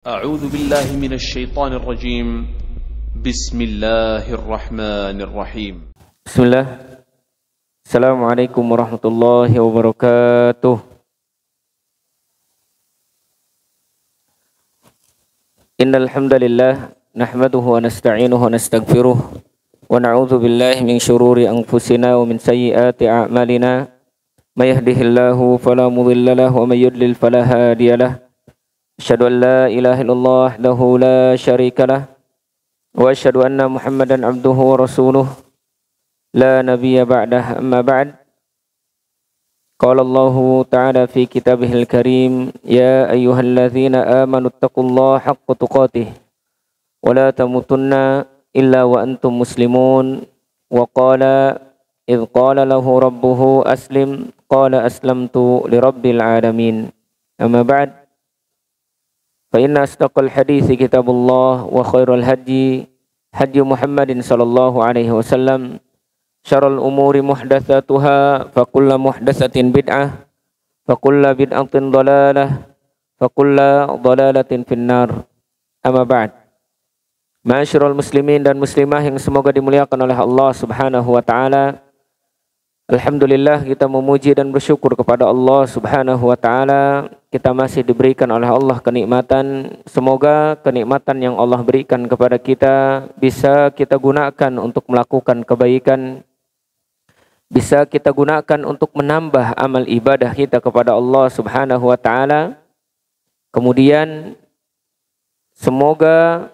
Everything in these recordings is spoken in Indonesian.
أعوذ بالله من الشيطان الرجيم بسم الله الرحمن الرحيم بسم الله. السلام عليكم ورحمة الله وبركاته. إن الحمد لله نحمده ونستعينه ونستغفره ونعوذ بالله من شرور أنفسنا ومن سيئات أعمالنا. ما يهده الله فلا مضل له ومن يضلل فلا هادي له. أشهد أن لا إله إلا الله وحده لا شريك له وأشهد أن محمدا عبده ورسوله لا نبي بعده. أما بعد، قال الله تعالى في كتابه الكريم: يا أيها الذين آمنوا اتقوا الله حق تقاته ولا تموتن إلا وأنتم مسلمون. وقال إذ قال له ربه أسلم قال أسلمت لرب العالمين. أما بعد، فإن أصدق الحديث كتاب الله وخير الهدي هدي محمد صلى الله عليه وسلم. شر الأمور محدثاتها فكل محدثة بدعة فكل بدعة ضلالة فكل ضلالة في النار. Amma ba'd. Ma'asyiral muslimin dan muslimah yang semoga dimuliakan oleh Allah Subhanahu wa taala. Alhamdulillah, kita memuji dan bersyukur kepada Allah Subhanahu wa taala. Kita masih diberikan oleh Allah kenikmatan. Semoga kenikmatan yang Allah berikan kepada kita bisa kita gunakan untuk melakukan kebaikan, bisa kita gunakan untuk menambah amal ibadah kita kepada Allah Subhanahu wa taala. Kemudian semoga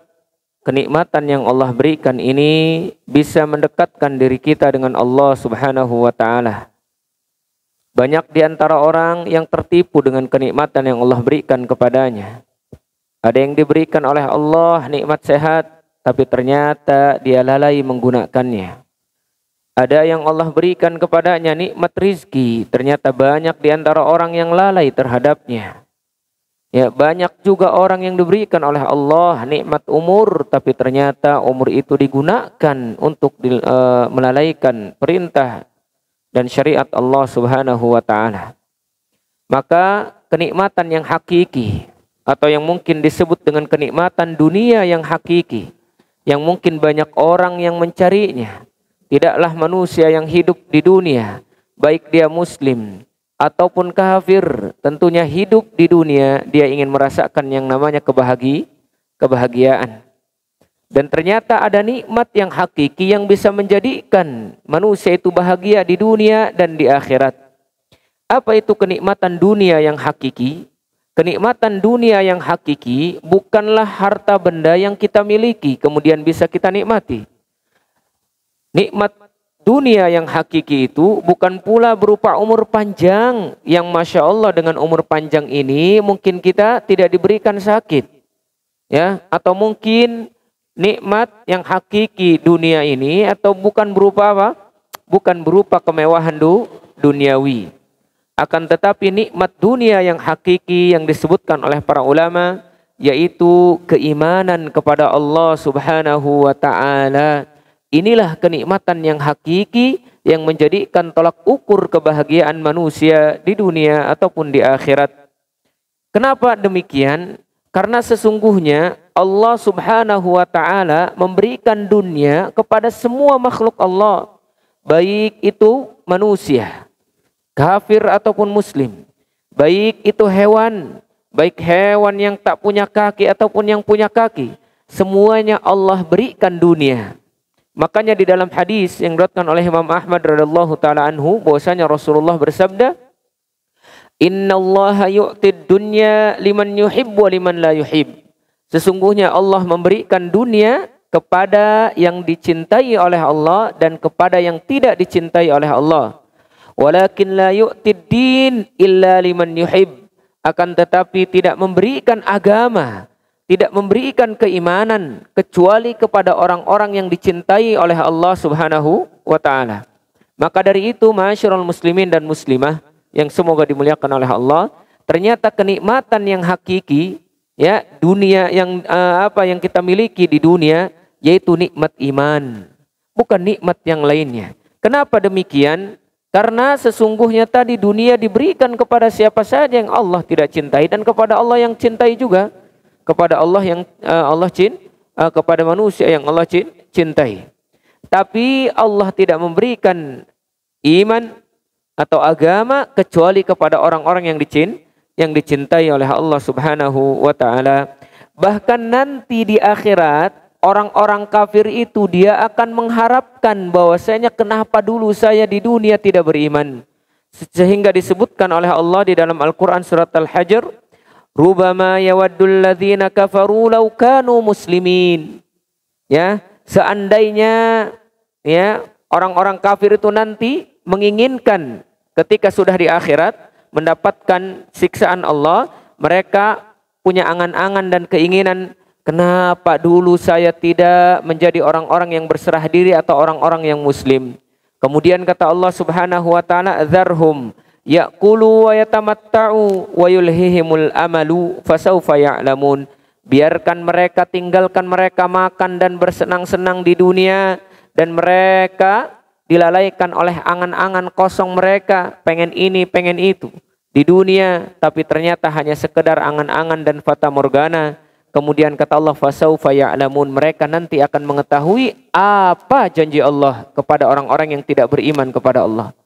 kenikmatan yang Allah berikan ini bisa mendekatkan diri kita dengan Allah Subhanahu wa taala. Banyak di antara orang yang tertipu dengan kenikmatan yang Allah berikan kepadanya. Ada yang diberikan oleh Allah nikmat sehat, tapi ternyata dia lalai menggunakannya. Ada yang Allah berikan kepadanya nikmat rizki, ternyata banyak di antara orang yang lalai terhadapnya. Ya, banyak juga orang yang diberikan oleh Allah nikmat umur, tapi ternyata umur itu digunakan untuk melalaikan perintah dan syariat Allah Subhanahu wa taala. Maka kenikmatan yang hakiki, atau yang mungkin disebut dengan kenikmatan dunia yang hakiki, yang mungkin banyak orang yang mencarinya, tidaklah manusia yang hidup di dunia, baik dia muslim ataupun kafir, tentunya hidup di dunia dia ingin merasakan yang namanya kebahagiaan. Dan ternyata ada nikmat yang hakiki yang bisa menjadikan manusia itu bahagia di dunia dan di akhirat. Apa itu kenikmatan dunia yang hakiki? Kenikmatan dunia yang hakiki bukanlah harta benda yang kita miliki kemudian bisa kita nikmati. Nikmat dunia yang hakiki itu bukan pula berupa umur panjang, yang Masya Allah dengan umur panjang ini mungkin kita tidak diberikan sakit, ya, atau mungkin nikmat yang hakiki dunia ini atau bukan berupa apa? Bukan berupa kemewahan duniawi. Akan tetapi nikmat dunia yang hakiki yang disebutkan oleh para ulama yaitu keimanan kepada Allah Subhanahu wa taala. Inilah kenikmatan yang hakiki yang menjadikan tolak ukur kebahagiaan manusia di dunia ataupun di akhirat. Kenapa demikian? Karena sesungguhnya Allah Subhanahu wa taala memberikan dunia kepada semua makhluk Allah, baik itu manusia, kafir ataupun muslim, baik itu hewan, baik hewan yang tak punya kaki ataupun yang punya kaki, semuanya Allah berikan dunia. Makanya di dalam hadis yang diriwayatkan oleh Imam Ahmad radhiyallahu taala anhu bahwasanya Rasulullah bersabda, "Innallaha yu'tid dunya liman yuhibbu wa liman la yuhib." Sesungguhnya Allah memberikan dunia kepada yang dicintai oleh Allah dan kepada yang tidak dicintai oleh Allah. Walakin la yu'tid din illa liman yuhib. Akan tetapi tidak memberikan agama, tidak memberikan keimanan kecuali kepada orang-orang yang dicintai oleh Allah Subhanahu wa taala. Maka dari itu, ma'asyiral muslimin dan muslimah yang semoga dimuliakan oleh Allah, ternyata kenikmatan yang hakiki, ya, dunia yang yang kita miliki di dunia yaitu nikmat iman, bukan nikmat yang lainnya. Kenapa demikian? Karena sesungguhnya tadi dunia diberikan kepada siapa saja yang Allah tidak cintai dan kepada Allah yang cintai juga. kepada Allah yang kepada manusia yang Allah cintai. Tapi Allah tidak memberikan iman atau agama kecuali kepada orang-orang yang dicintai oleh Allah Subhanahu wa taala. Bahkan nanti di akhirat orang-orang kafir itu dia akan mengharapkan bahwasanya kenapa dulu saya di dunia tidak beriman. Sehingga disebutkan oleh Allah di dalam Al-Qur'an surat Al-Hajr, "Rubama yawaddul ladzina kafaru law kanu muslimin." Ya, seandainya ya orang-orang kafir itu nanti menginginkan ketika sudah di akhirat mendapatkan siksaan Allah, mereka punya angan-angan dan keinginan, kenapa dulu saya tidak menjadi orang-orang yang berserah diri atau orang-orang yang muslim. Kemudian kata Allah Subhanahu wa taala, "Dzarhum ya'kulu wa yatamatta'u wa yulhihimul amalu fasawfa ya'lamun." Biarkan mereka, tinggalkan mereka makan dan bersenang-senang di dunia, dan mereka dilalaikan oleh angan-angan kosong mereka, pengen ini, pengen itu di dunia, tapi ternyata hanya sekedar angan-angan dan fata morgana. Kemudian kata Allah, fasaufa ya'lamun, mereka nanti akan mengetahui apa janji Allah kepada orang-orang yang tidak beriman kepada Allah.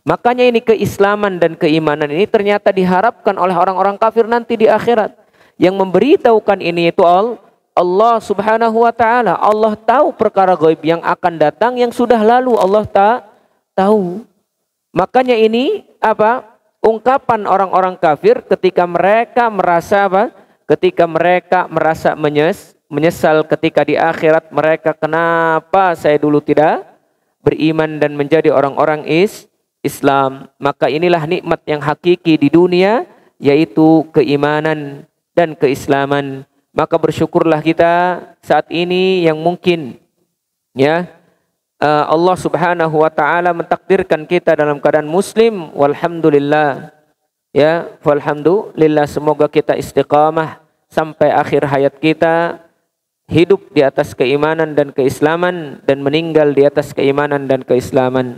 Makanya ini keislaman dan keimanan ini ternyata diharapkan oleh orang-orang kafir nanti di akhirat. Yang memberitahukan ini itu Allah Subhanahu wa taala. Allah tahu perkara gaib yang akan datang, yang sudah lalu Allah tahu. Makanya ini ungkapan orang-orang kafir ketika mereka merasa ketika mereka merasa menyesal ketika di akhirat mereka, kenapa saya dulu tidak beriman dan menjadi orang-orang Islam. Maka inilah nikmat yang hakiki di dunia, yaitu keimanan dan keislaman. Maka bersyukurlah kita saat ini yang mungkin ya Allah Subhanahu wa taala mentakdirkan kita dalam keadaan muslim, walhamdulillah. Ya, walhamdulillah, semoga kita istiqamah sampai akhir hayat kita, hidup di atas keimanan dan keislaman dan meninggal di atas keimanan dan keislaman.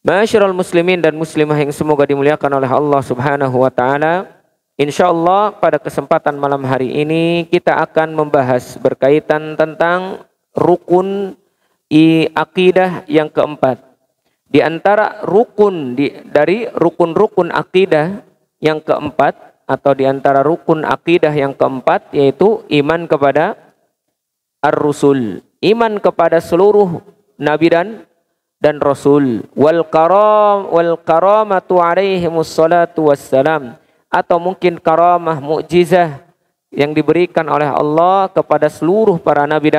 Ma'asyiral muslimin dan muslimah yang semoga dimuliakan oleh Allah Subhanahu wa taala. Insyaallah pada kesempatan malam hari ini kita akan membahas berkaitan tentang rukun akidah yang keempat. Di antara dari rukun-rukun akidah yang keempat, atau di antara rukun akidah yang keempat, yaitu iman kepada ar-rusul, iman kepada seluruh nabi dan rasul, wal karamatu alaihimus salatu wassalam, atau mungkin karamah mukjizah yang diberikan oleh Allah kepada seluruh para nabi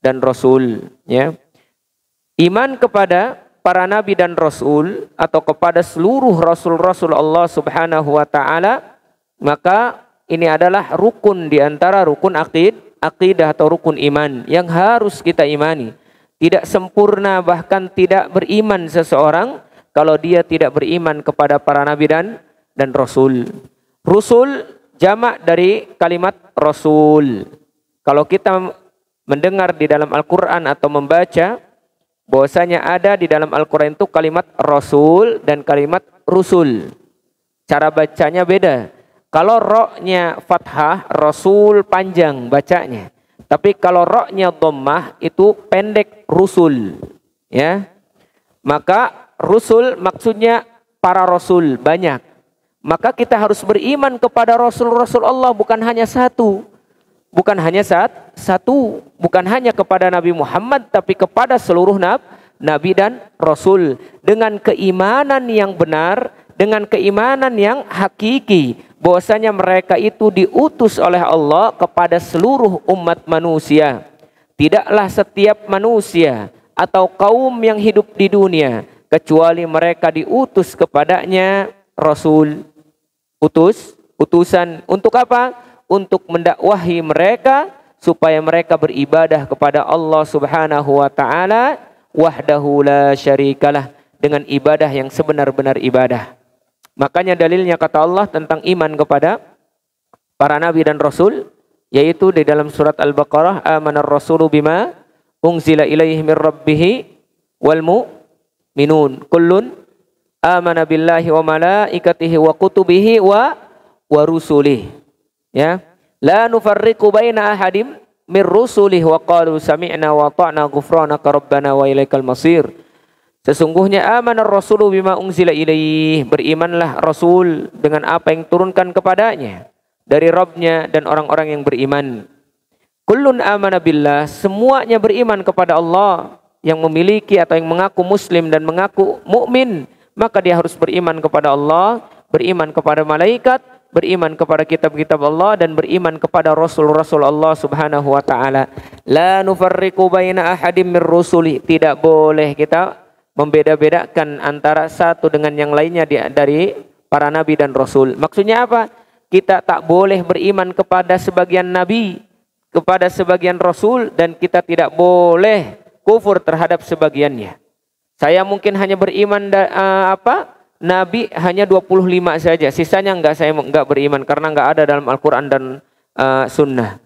dan rasul, ya. Iman kepada para nabi dan rasul atau kepada seluruh rasul-rasul Allah Subhanahu wa taala, maka ini adalah rukun di antara rukun akidah atau rukun iman yang harus kita imani. Tidak sempurna, bahkan tidak beriman seseorang kalau dia tidak beriman kepada para nabi dan rasul. Rusul jamak dari kalimat rasul. Kalau kita mendengar di dalam Al-Quran atau membaca, bahwasanya ada di dalam Al-Quran itu kalimat rasul dan kalimat rusul. Cara bacanya beda. Kalau ro-nya fathah, rasul panjang bacanya. Tapi kalau ro-nya dhammah itu pendek, rusul. Ya. Maka rusul maksudnya para rasul, banyak. Maka kita harus beriman kepada rasul-rasul Allah, bukan hanya satu. Bukan hanya satu, bukan hanya kepada Nabi Muhammad, tapi kepada seluruh nabi dan rasul, dengan keimanan yang benar, dengan keimanan yang hakiki, bahwasanya mereka itu diutus oleh Allah kepada seluruh umat manusia. Tidaklah setiap manusia atau kaum yang hidup di dunia kecuali mereka diutus kepadanya rasul, utusan. Untuk apa? Untuk mendakwahi mereka supaya mereka beribadah kepada Allah Subhanahu wa taala wahdahu la syarikalah, dengan ibadah yang sebenar-benar ibadah. Makanya dalilnya kata Allah tentang iman kepada para nabi dan rasul, yaitu di dalam surat Al-Baqarah, amanar rasulu bima unzila ilaihi min rabbih wal mu'minun kullun amana billahi wa malaikatihi wa kutubihi wa rusulih. Ya, La nufarriqu baina ahadim mir rusulih wa qalu sami'na wa ta'na ghufranaka rabbana wa ilaikal masir. Sesungguhnya amanar rasulu bima unzila ilaih, berimanlah Rasul dengan apa yang turunkan kepadanya dari Rabbnya dan orang-orang yang beriman. Kullun amana billah, semuanya beriman kepada Allah. Yang memiliki atau yang mengaku muslim dan mengaku mukmin, maka dia harus beriman kepada Allah, beriman kepada malaikat, beriman kepada kitab-kitab Allah, dan beriman kepada Rasul-Rasul Allah subhanahu wa ta'ala. La nufarriqu baina ahadim mir rusuli, tidak boleh kita membeda-bedakan antara satu dengan yang lainnya dari para nabi dan rasul. Maksudnya apa? Kita tak boleh beriman kepada sebagian nabi, kepada sebagian rasul, dan kita tidak boleh kufur terhadap sebagiannya. Saya mungkin hanya beriman nabi hanya 25 saja, sisanya saya enggak beriman karena enggak ada dalam Al-Qur'an dan sunnah.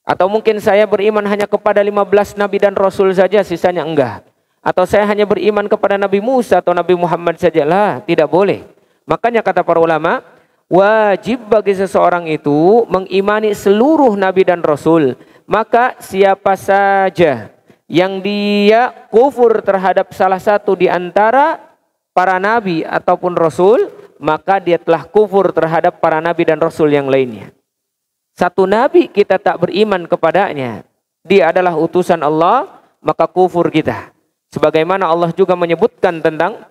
Atau mungkin saya beriman hanya kepada 15 nabi dan rasul saja, sisanya enggak. Atau saya hanya beriman kepada Nabi Musa atau Nabi Muhammad sajalah, tidak boleh. Makanya kata para ulama, wajib bagi seseorang itu mengimani seluruh nabi dan rasul. Maka siapa saja yang dia kufur terhadap salah satu di antara para nabi ataupun rasul, maka dia telah kufur terhadap para nabi dan rasul yang lainnya. Satu nabi kita tak beriman kepadanya, dia adalah utusan Allah, maka kufur kita. Sebagaimana Allah juga menyebutkan tentang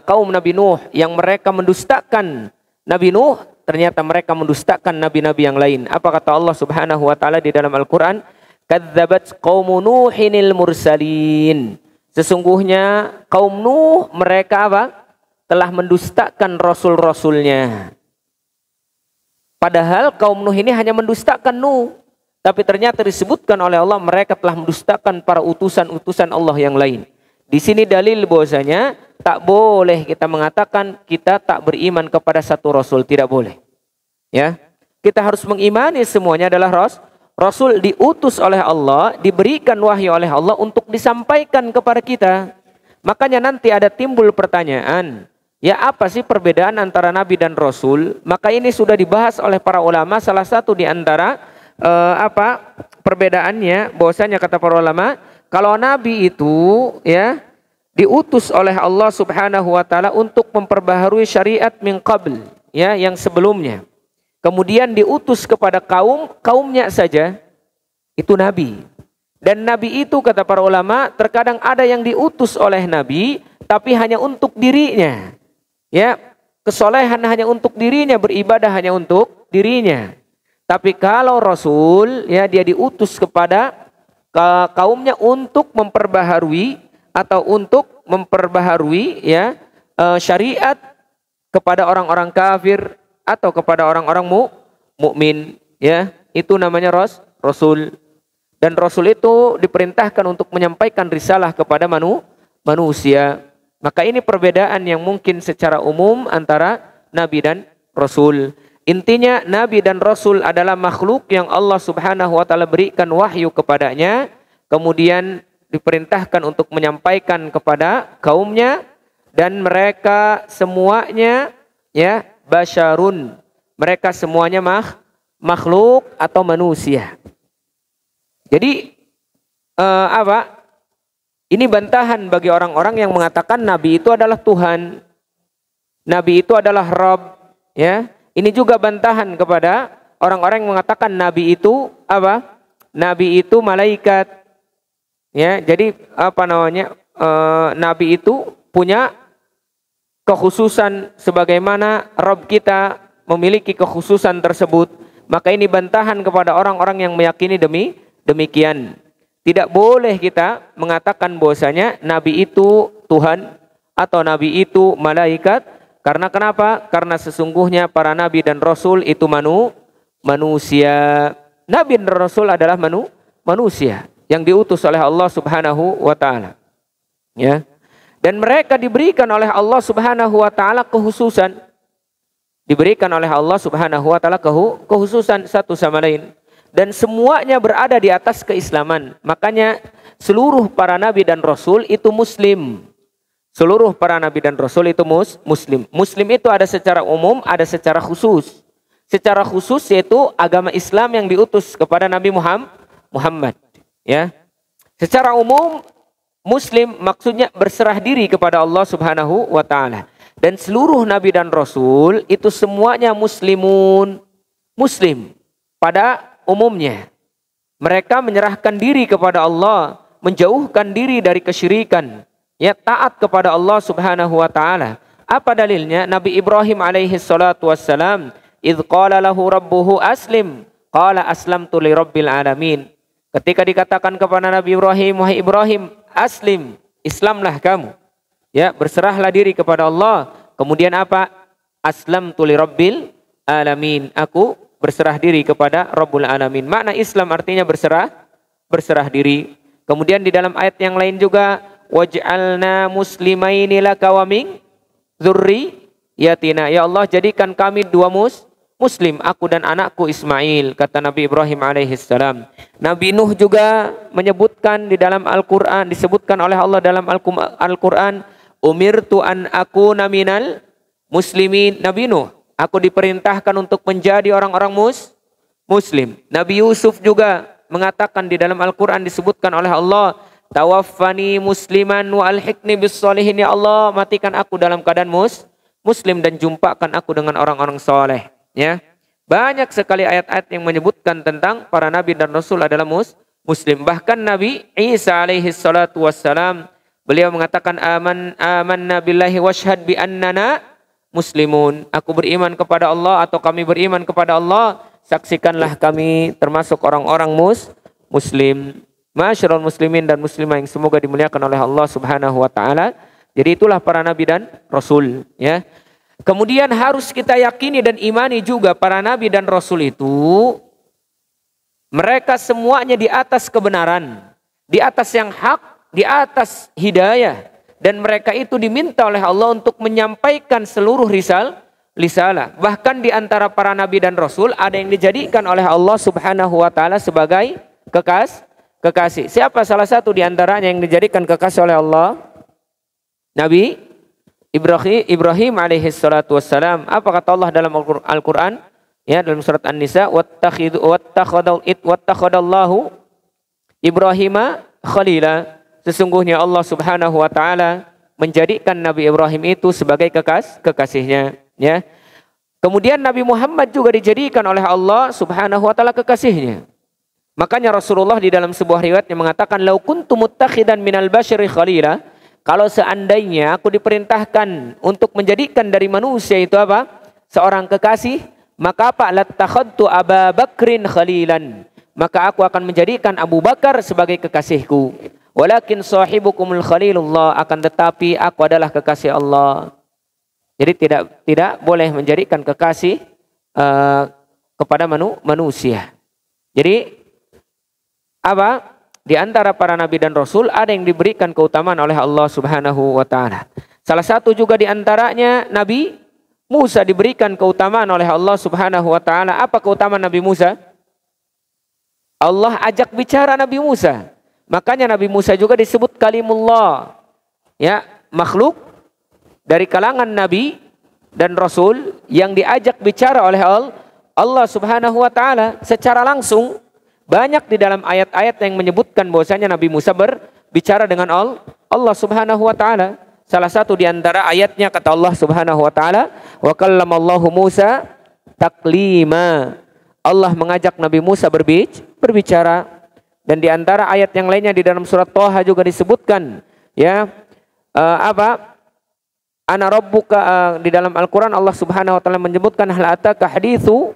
kaum Nabi Nuh yang mereka mendustakan Nabi Nuh, ternyata mereka mendustakan nabi-nabi yang lain. Apa kata Allah Subhanahu wa taala di dalam Al-Qur'an? Kadzabat qaumu Nuhinil mursalin. Sesungguhnya kaum Nuh mereka apa? Telah mendustakan rasul-rasulnya. Padahal kaum Nuh ini hanya mendustakan Nuh, tapi ternyata disebutkan oleh Allah mereka telah mendustakan para utusan-utusan Allah yang lain. Di sini dalil bahwasanya tak boleh kita mengatakan kita tak beriman kepada satu rasul, tidak boleh. Ya. Kita harus mengimani semuanya adalah Rasul diutus oleh Allah, diberikan wahyu oleh Allah untuk disampaikan kepada kita. Makanya nanti ada timbul pertanyaan, ya apa sih perbedaan antara nabi dan rasul? Maka ini sudah dibahas oleh para ulama. Salah satu di antara perbedaannya, bahwasanya kata para ulama, kalau nabi itu ya diutus oleh Allah Subhanahu wa taala untuk memperbaharui syariat min qabl, ya, yang sebelumnya. Kemudian diutus kepada kaumnya saja, itu nabi. Dan nabi itu kata para ulama, terkadang ada yang diutus oleh nabi, tapi hanya untuk dirinya. Ya, kesolehan hanya untuk dirinya, beribadah hanya untuk dirinya. Tapi kalau rasul, ya dia diutus kepada kaumnya untuk memperbaharui atau untuk memperbaharui ya syariat kepada orang-orang kafir atau kepada orang-orang mukmin, ya, itu namanya rasul. Dan rasul itu diperintahkan untuk menyampaikan risalah kepada manusia. Maka ini perbedaan yang mungkin secara umum antara nabi dan rasul. Intinya nabi dan rasul adalah makhluk yang Allah Subhanahu wa taala berikan wahyu kepadanya, kemudian diperintahkan untuk menyampaikan kepada kaumnya, dan mereka semuanya ya basyarun, mereka semuanya makhluk atau manusia. Jadi ini bantahan bagi orang-orang yang mengatakan nabi itu adalah Tuhan, nabi itu adalah Rabb, ya. Ini juga bantahan kepada orang-orang yang mengatakan nabi itu nabi itu malaikat, ya. Jadi nabi itu punya kekhususan sebagaimana Rabb kita memiliki kekhususan tersebut. Maka ini bantahan kepada orang-orang yang meyakini demikian. Tidak boleh kita mengatakan bahwasanya nabi itu Tuhan atau nabi itu malaikat. Karena kenapa? Karena sesungguhnya para nabi dan rasul itu manusia. Nabi dan rasul adalah manusia yang diutus oleh Allah Subhanahu wa taala. Ya. Dan mereka diberikan oleh Allah Subhanahu wa taala kekhususan. Diberikan oleh Allah Subhanahu wa taala kekhususan satu sama lain. Dan semuanya berada di atas keislaman. Makanya seluruh para nabi dan rasul itu muslim. Seluruh para nabi dan rasul itu muslim. Muslim itu ada secara umum, ada secara khusus. secara khusus yaitu agama Islam yang diutus kepada Nabi Muhammad. Ya, secara umum Muslim maksudnya berserah diri kepada Allah Subhanahu wa Ta'ala. Dan seluruh Nabi dan Rasul itu semuanya muslimun, Muslim pada umumnya. Mereka menyerahkan diri kepada Allah, menjauhkan diri dari kesyirikan, ya, taat kepada Allah Subhanahu wa Ta'ala. Apa dalilnya? Nabi Ibrahim alaihi salatu wassalam, idh qala lahu rabbuhu aslim, qala aslamtu li rabbil alamin. Ketika dikatakan kepada Nabi Ibrahim, wahai Ibrahim, aslim, Islamlah kamu. Ya, berserahlah diri kepada Allah. Kemudian apa? Aslamtu li rabbil alamin. Aku berserah diri kepada Rabbul Alamin. Makna Islam artinya berserah diri. Kemudian di dalam ayat yang lain juga, waj'alna muslimaini laka wa min dzurriyyatina. Ya Allah, jadikan kami dua muslim, aku dan anakku Ismail, kata Nabi Ibrahim alaihissalam. Nabi Nuh juga menyebutkan di dalam Al-Qur'an, disebutkan oleh Allah dalam Al-Qur'an, umirtu an akuna minal muslimin. Nabi Nuh, aku diperintahkan untuk menjadi orang-orang muslim. Nabi Yusuf juga mengatakan di dalam Al-Quran, disebutkan oleh Allah, tawaffani musliman wa alhiqni bis solihin. Ya Allah, matikan aku dalam keadaan muslim dan jumpakan aku dengan orang-orang soleh. Ya, banyak sekali ayat-ayat yang menyebutkan tentang para nabi dan rasul adalah muslim. Bahkan Nabi Isa alaihi salatu wassalam, beliau mengatakan amanna billahi washhad bi annana muslimun. Aku beriman kepada Allah atau kami beriman kepada Allah, saksikanlah kami termasuk orang-orang muslim. Masyarul muslimin dan muslimah yang semoga dimuliakan oleh Allah Subhanahu wa Ta'ala. Jadi itulah para nabi dan rasul, ya. Kemudian harus kita yakini dan imani juga para nabi dan rasul itu mereka semuanya di atas kebenaran, di atas yang hak, di atas hidayah, dan mereka itu diminta oleh Allah untuk menyampaikan seluruh risalah. Bahkan di antara para nabi dan rasul ada yang dijadikan oleh Allah Subhanahu wa Ta'ala sebagai kekasih. Siapa salah satu di antaranya yang dijadikan kekasih oleh Allah? Nabi Ibrahim alaihi salatu wassalam. Apa kata Allah dalam Al-Quran? Ya, dalam surat An-Nisa, wattakhadallahu Ibrahima khalila. Sesungguhnya Allah Subhanahu wa Ta'ala menjadikan Nabi Ibrahim itu sebagai kekasihnya, ya. Kemudian Nabi Muhammad juga dijadikan oleh Allah Subhanahu wa Ta'ala kekasihnya. Makanya Rasulullah di dalam sebuah riwayatnya mengatakan, lau kuntu muttakhidan minal basyari khalila, kalau seandainya aku diperintahkan untuk menjadikan dari manusia itu apa? Seorang kekasih, maka apa? Lattakhadtu Aba Bakrin khalilan. Maka aku akan menjadikan Abu Bakar sebagai kekasihku. Walakin sahibukumul khalilullah, akan tetapi aku adalah kekasih Allah. Jadi tidak boleh menjadikan kekasih kepada manusia. Jadi apa? Di antara para nabi dan rasul ada yang diberikan keutamaan oleh Allah Subhanahu wa Ta'ala. Salah satu juga di antaranya Nabi Musa diberikan keutamaan oleh Allah Subhanahu wa Ta'ala. Apa keutamaan Nabi Musa? Allah ajak bicara Nabi Musa. Makanya Nabi Musa juga disebut kalimullah. Ya, makhluk dari kalangan nabi dan rasul yang diajak bicara oleh Allah Subhanahu wa Ta'ala secara langsung. Banyak di dalam ayat-ayat yang menyebutkan bahwasanya Nabi Musa berbicara dengan Allah Subhanahu wa Ta'ala. Salah satu di antara ayatnya kata Allah Subhanahu wa Ta'ala, wa kallamallahu Musa taklima. Allah mengajak Nabi Musa berbicara. Dan di antara ayat yang lainnya di dalam surat Thaha juga disebutkan, ya, ana rabbuka, di dalam Al-Qur'an Allah Subhanahu wa Ta'ala menyebutkan hal ataka haditsu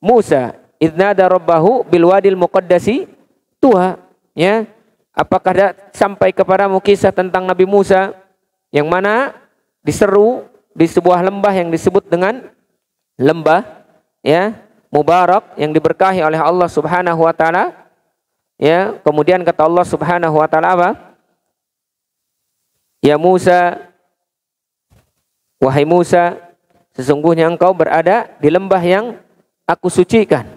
Musa idnada rabbahu bilwadil muqaddasi tuha, ya. Apakah sampai kepadamu kisah tentang Nabi Musa yang mana diseru di sebuah lembah yang disebut dengan lembah, ya, Mubarak, yang diberkahi oleh Allah Subhanahu wa Ta'ala, ya. Kemudian kata Allah Subhanahu wa Ta'ala apa? Ya Musa, wahai Musa, sesungguhnya engkau berada di lembah yang aku sucikan.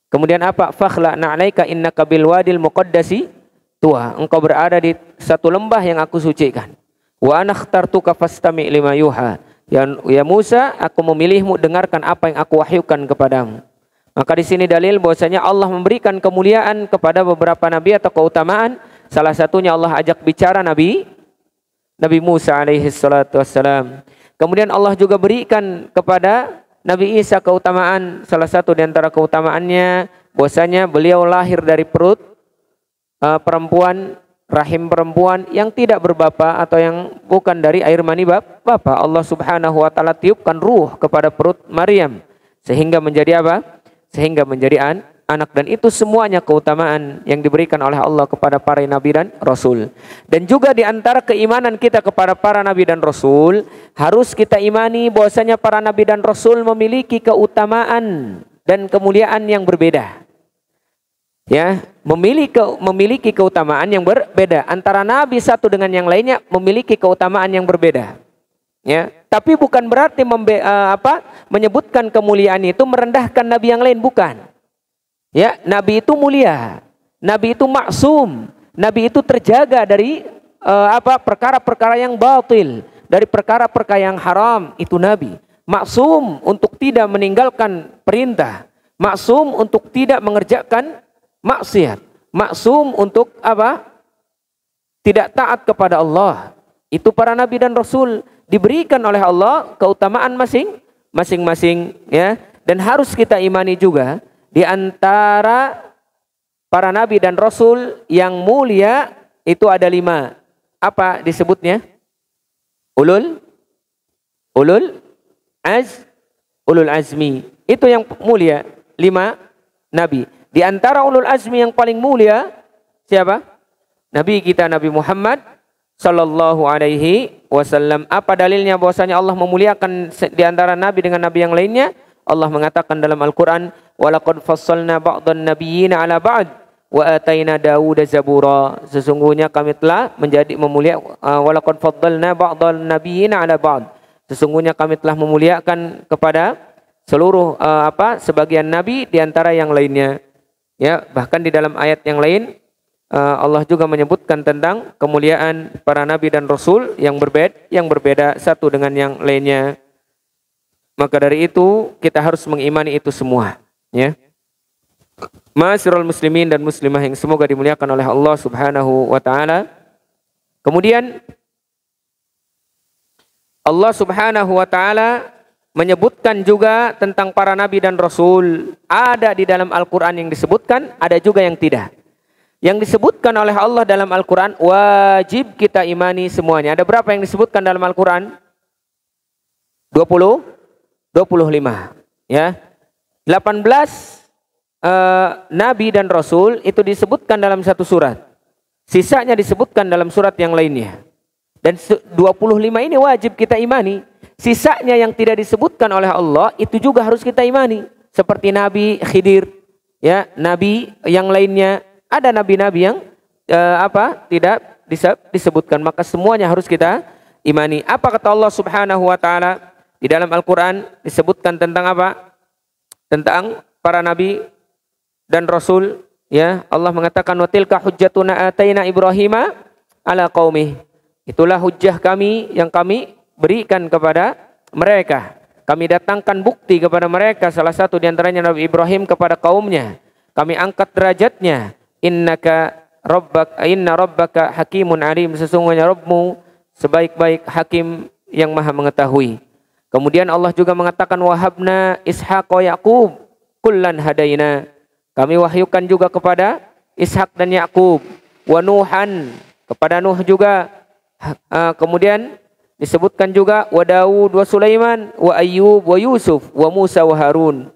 Kemudian apa? Fakhla na'alaika innaka bil wadil muqaddasi tuha. Engkau berada di satu lembah yang aku sucikan. Wa ana ikhtartuka fastami' lima yuha. Ya Musa, aku memilihmu, dengarkan apa yang aku wahyukan kepadamu. Maka di sini dalil bahwasanya Allah memberikan kemuliaan kepada beberapa nabi atau keutamaan. Salah satunya Allah ajak bicara Nabi Musa alaihi salatu wassalam. Kemudian Allah juga berikan kepada Nabi Isa keutamaan. Salah satu di antara keutamaannya bahwasanya beliau lahir dari perut perempuan, rahim perempuan yang tidak berbapa atau yang bukan dari air mani bapa. Allah Subhanahu wa taala tiupkan ruh kepada perut Maryam sehingga menjadi apa? Sehingga menjadi anak, dan itu semuanya keutamaan yang diberikan oleh Allah kepada para nabi dan rasul. Dan juga di antara keimanan kita kepada para nabi dan rasul, harus kita imani bahwasanya para nabi dan rasul memiliki keutamaan dan kemuliaan yang berbeda. Ya, memiliki keutamaan yang berbeda. Antara nabi satu dengan yang lainnya memiliki keutamaan yang berbeda. Ya, tapi bukan berarti menyebutkan kemuliaan itu merendahkan nabi yang lain, bukan. Ya, nabi itu mulia, nabi itu maksum, nabi itu terjaga dari perkara-perkara yang batil, dari perkara-perkara yang haram. Itu nabi maksum untuk tidak meninggalkan perintah, maksum untuk tidak mengerjakan maksiat, maksum untuk tidak taat kepada Allah. Itu para nabi dan rasul diberikan oleh Allah keutamaan masing-masing, ya. Dan harus kita imani juga di antara para nabi dan rasul yang mulia itu ada 5. Apa disebutnya? Ulul azmi. Itu yang mulia, 5 nabi. Di antara ulul azmi yang paling mulia siapa? Nabi kita Nabi Muhammad sallallahu alaihi wasallam. Apa dalilnya bahwasanya Allah memuliakan di antara nabi dengan nabi yang lainnya? Allah mengatakan dalam Al-Qur'an, "Walaqad fassalna ba'dhan nabiyyina 'ala ba'd wa ataina Dawuda zabura." Sesungguhnya kami telah walaqad faddalna ba'dhan nabiyyina 'ala ba'd. Sesungguhnya kami telah memuliakan kepada seluruh sebagian nabi di antara yang lainnya. Ya, bahkan di dalam ayat yang lain Allah juga menyebutkan tentang kemuliaan para nabi dan rasul yang berbeda satu dengan yang lainnya. Maka dari itu kita harus mengimani itu semua, ya. Ma'asyiral muslimin dan muslimah yang semoga dimuliakan oleh Allah Subhanahu wa taala. Kemudian Allah Subhanahu wa taala menyebutkan juga tentang para nabi dan rasul. Ada di dalam Al-Qur'an yang disebutkan, ada juga yang tidak. Yang disebutkan oleh Allah dalam Al-Quran wajib kita imani semuanya. Ada berapa yang disebutkan dalam Al-Quran? 25. Ya. 18 Nabi dan Rasul itu disebutkan dalam satu surat. Sisanya disebutkan dalam surat yang lainnya. Dan 25 ini wajib kita imani. Sisanya yang tidak disebutkan oleh Allah itu juga harus kita imani. Seperti Nabi Khidir, ya, Nabi yang lainnya. Ada nabi-nabi yang tidak disebutkan, maka semuanya harus kita imani. Apa kata Allah Subhanahu wa taala di dalam Al-Qur'an? Disebutkan tentang apa? Tentang para nabi dan rasul, ya. Allah mengatakan wa tilka hujjatuna ataina Ibrahima ala qaumih. Itulah hujjah kami yang kami berikan kepada mereka. Kami datangkan bukti kepada mereka, salah satu di antaranya Nabi Ibrahim kepada kaumnya. Kami angkat derajatnya. Inna rabbaka hakimun alim. Sesungguhnya Rabbmu sebaik-baik hakim yang maha mengetahui. Kemudian Allah juga mengatakan wahabna Ishaq wa Yaqub kullan hadaina. Kami wahyukan juga kepada Ishak dan Yakub. Wa Nuhan, kepada Nuh juga. Kemudian disebutkan juga wa Daud wa Sulaiman wa Ayyub wa Yusuf wa Musa wa Harun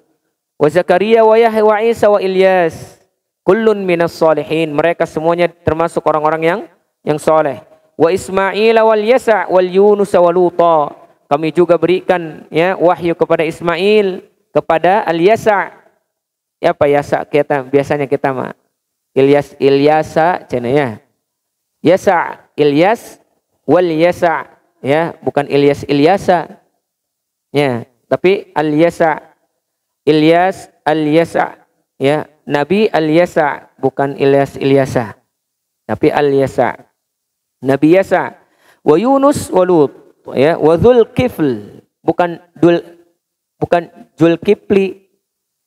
wa Zakaria wa Yahya wa Isa wa Ilyas. Kullun minas salihin. Mereka semuanya termasuk orang-orang yang soleh. Wa Ismail wal Yasa wal Yunus wa Luta. Kami juga berikan, ya, wahyu kepada Ismail, kepada Al-Yasa. Ya, apa Yasa biasanya kita mah Ilyasa cenanya. Yasa, Ilyas wal Yasa, ya, bukan Ilyasa. Ya, tapi Al-Yasa. Ilyas Al-Yasa, ya. Nabi Al-Yasa, bukan Ilyasa, tapi Al-Yasa. Nabi Yasa, wa Yunus wa Lut, ya, wa Dzulkifl, bukan Zulkifli,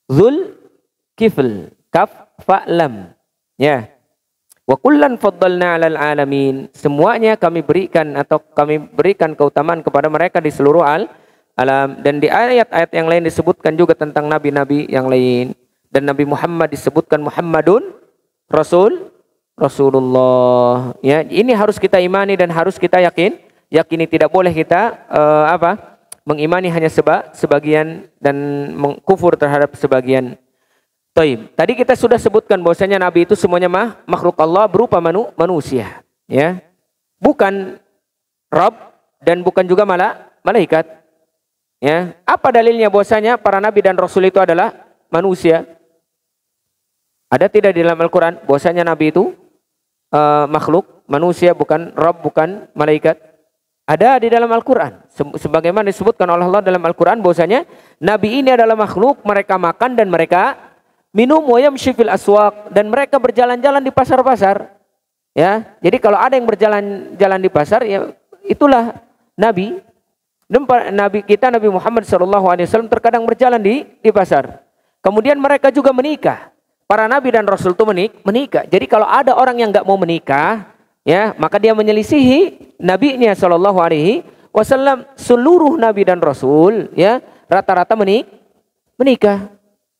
Zulkifl, kaf fa lam. Ya. Wa kullan faddalna 'alal alamin. Semuanya kami berikan keutamaan kepada mereka di seluruh alam. Dan di ayat-ayat yang lain disebutkan juga tentang nabi-nabi yang lain. Dan Nabi Muhammad disebutkan Muhammadun Rasulullah. Ya, ini harus kita imani dan harus kita yakini. Tidak boleh kita mengimani hanya sebagian dan mengkufur terhadap sebagian. Taib. Tadi kita sudah sebutkan bahwasanya nabi itu semuanya makhluk Allah berupa manusia, ya. Bukan Rabb dan bukan juga malaikat. Ya. Apa dalilnya bahwasanya para nabi dan rasul itu adalah manusia? Ada tidak di dalam Al-Qur'an bahwasanya nabi itu makhluk manusia, bukan Rabb, bukan malaikat? Ada di dalam Al-Qur'an. Sebagaimana disebutkan oleh Allah dalam Al-Qur'an bahwasanya nabi ini adalah makhluk, mereka makan dan mereka minum, wa yamshi fil aswaq, dan mereka berjalan-jalan di pasar-pasar. Ya, jadi kalau ada yang berjalan-jalan di pasar, ya itulah nabi. Dan nabi kita Nabi Muhammad SAW terkadang berjalan di pasar. Kemudian mereka juga menikah. Para nabi dan rasul itu menikah. Jadi kalau ada orang yang nggak mau menikah, ya maka dia menyelisihi nabinya SAW. Seluruh nabi dan rasul, ya rata-rata menikah.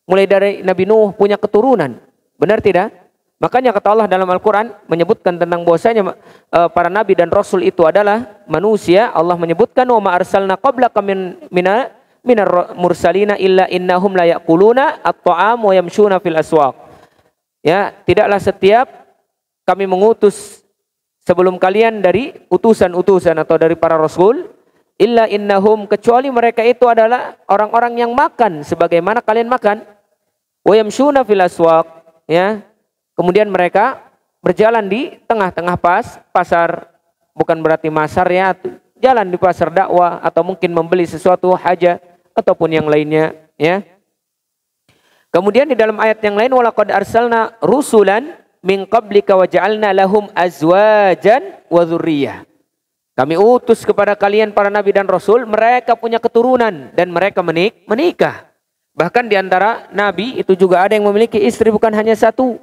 Mulai dari Nabi Nuh punya keturunan. Benar tidak? Makanya kata Allah dalam Al-Quran menyebutkan tentang bahwasanya para nabi dan rasul itu adalah manusia. Allah menyebutkan wa ma arsalna qablaka minar mursalina illa innahum la yaquluna at-ta'am wa yamshuna fil aswaq. Ya, tidaklah setiap kami mengutus sebelum kalian dari utusan-utusan atau dari para rasul illa innahum, kecuali mereka itu adalah orang-orang yang makan sebagaimana kalian makan. Wa yamshuna fil aswaq, ya. Kemudian mereka berjalan di tengah-tengah pasar, bukan berarti masar, ya, jalan di pasar dakwah atau mungkin membeli sesuatu hajat ataupun yang lainnya, ya. Kemudian di dalam ayat yang lain walaqad arsalna rusulan min qablika wa ja'alna lahum azwajan wa dzurriyyah. Kami utus kepada kalian para nabi dan rasul, mereka punya keturunan dan mereka menikah. Bahkan di antara nabi itu juga ada yang memiliki istri, bukan hanya satu,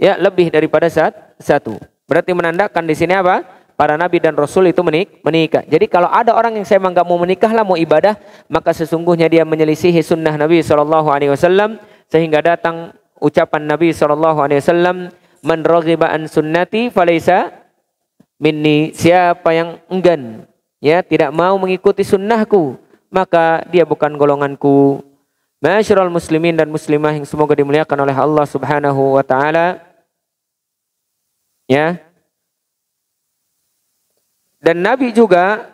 ya, lebih daripada satu. Berarti menandakan di sini apa? Para nabi dan rasul itu menikah. Jadi kalau ada orang yang saya nggak mau menikah lah, mau ibadah, maka sesungguhnya dia menyelisihi sunnah Nabi SAW, sehingga datang ucapan Nabi SAW, man raghiba an sunnati falaysa minni, siapa yang enggan, ya, tidak mau mengikuti sunnahku, maka dia bukan golonganku. Ma'asyiral muslimin dan muslimah yang semoga dimuliakan oleh Allah Subhanahu wa taala. Ya. Dan nabi juga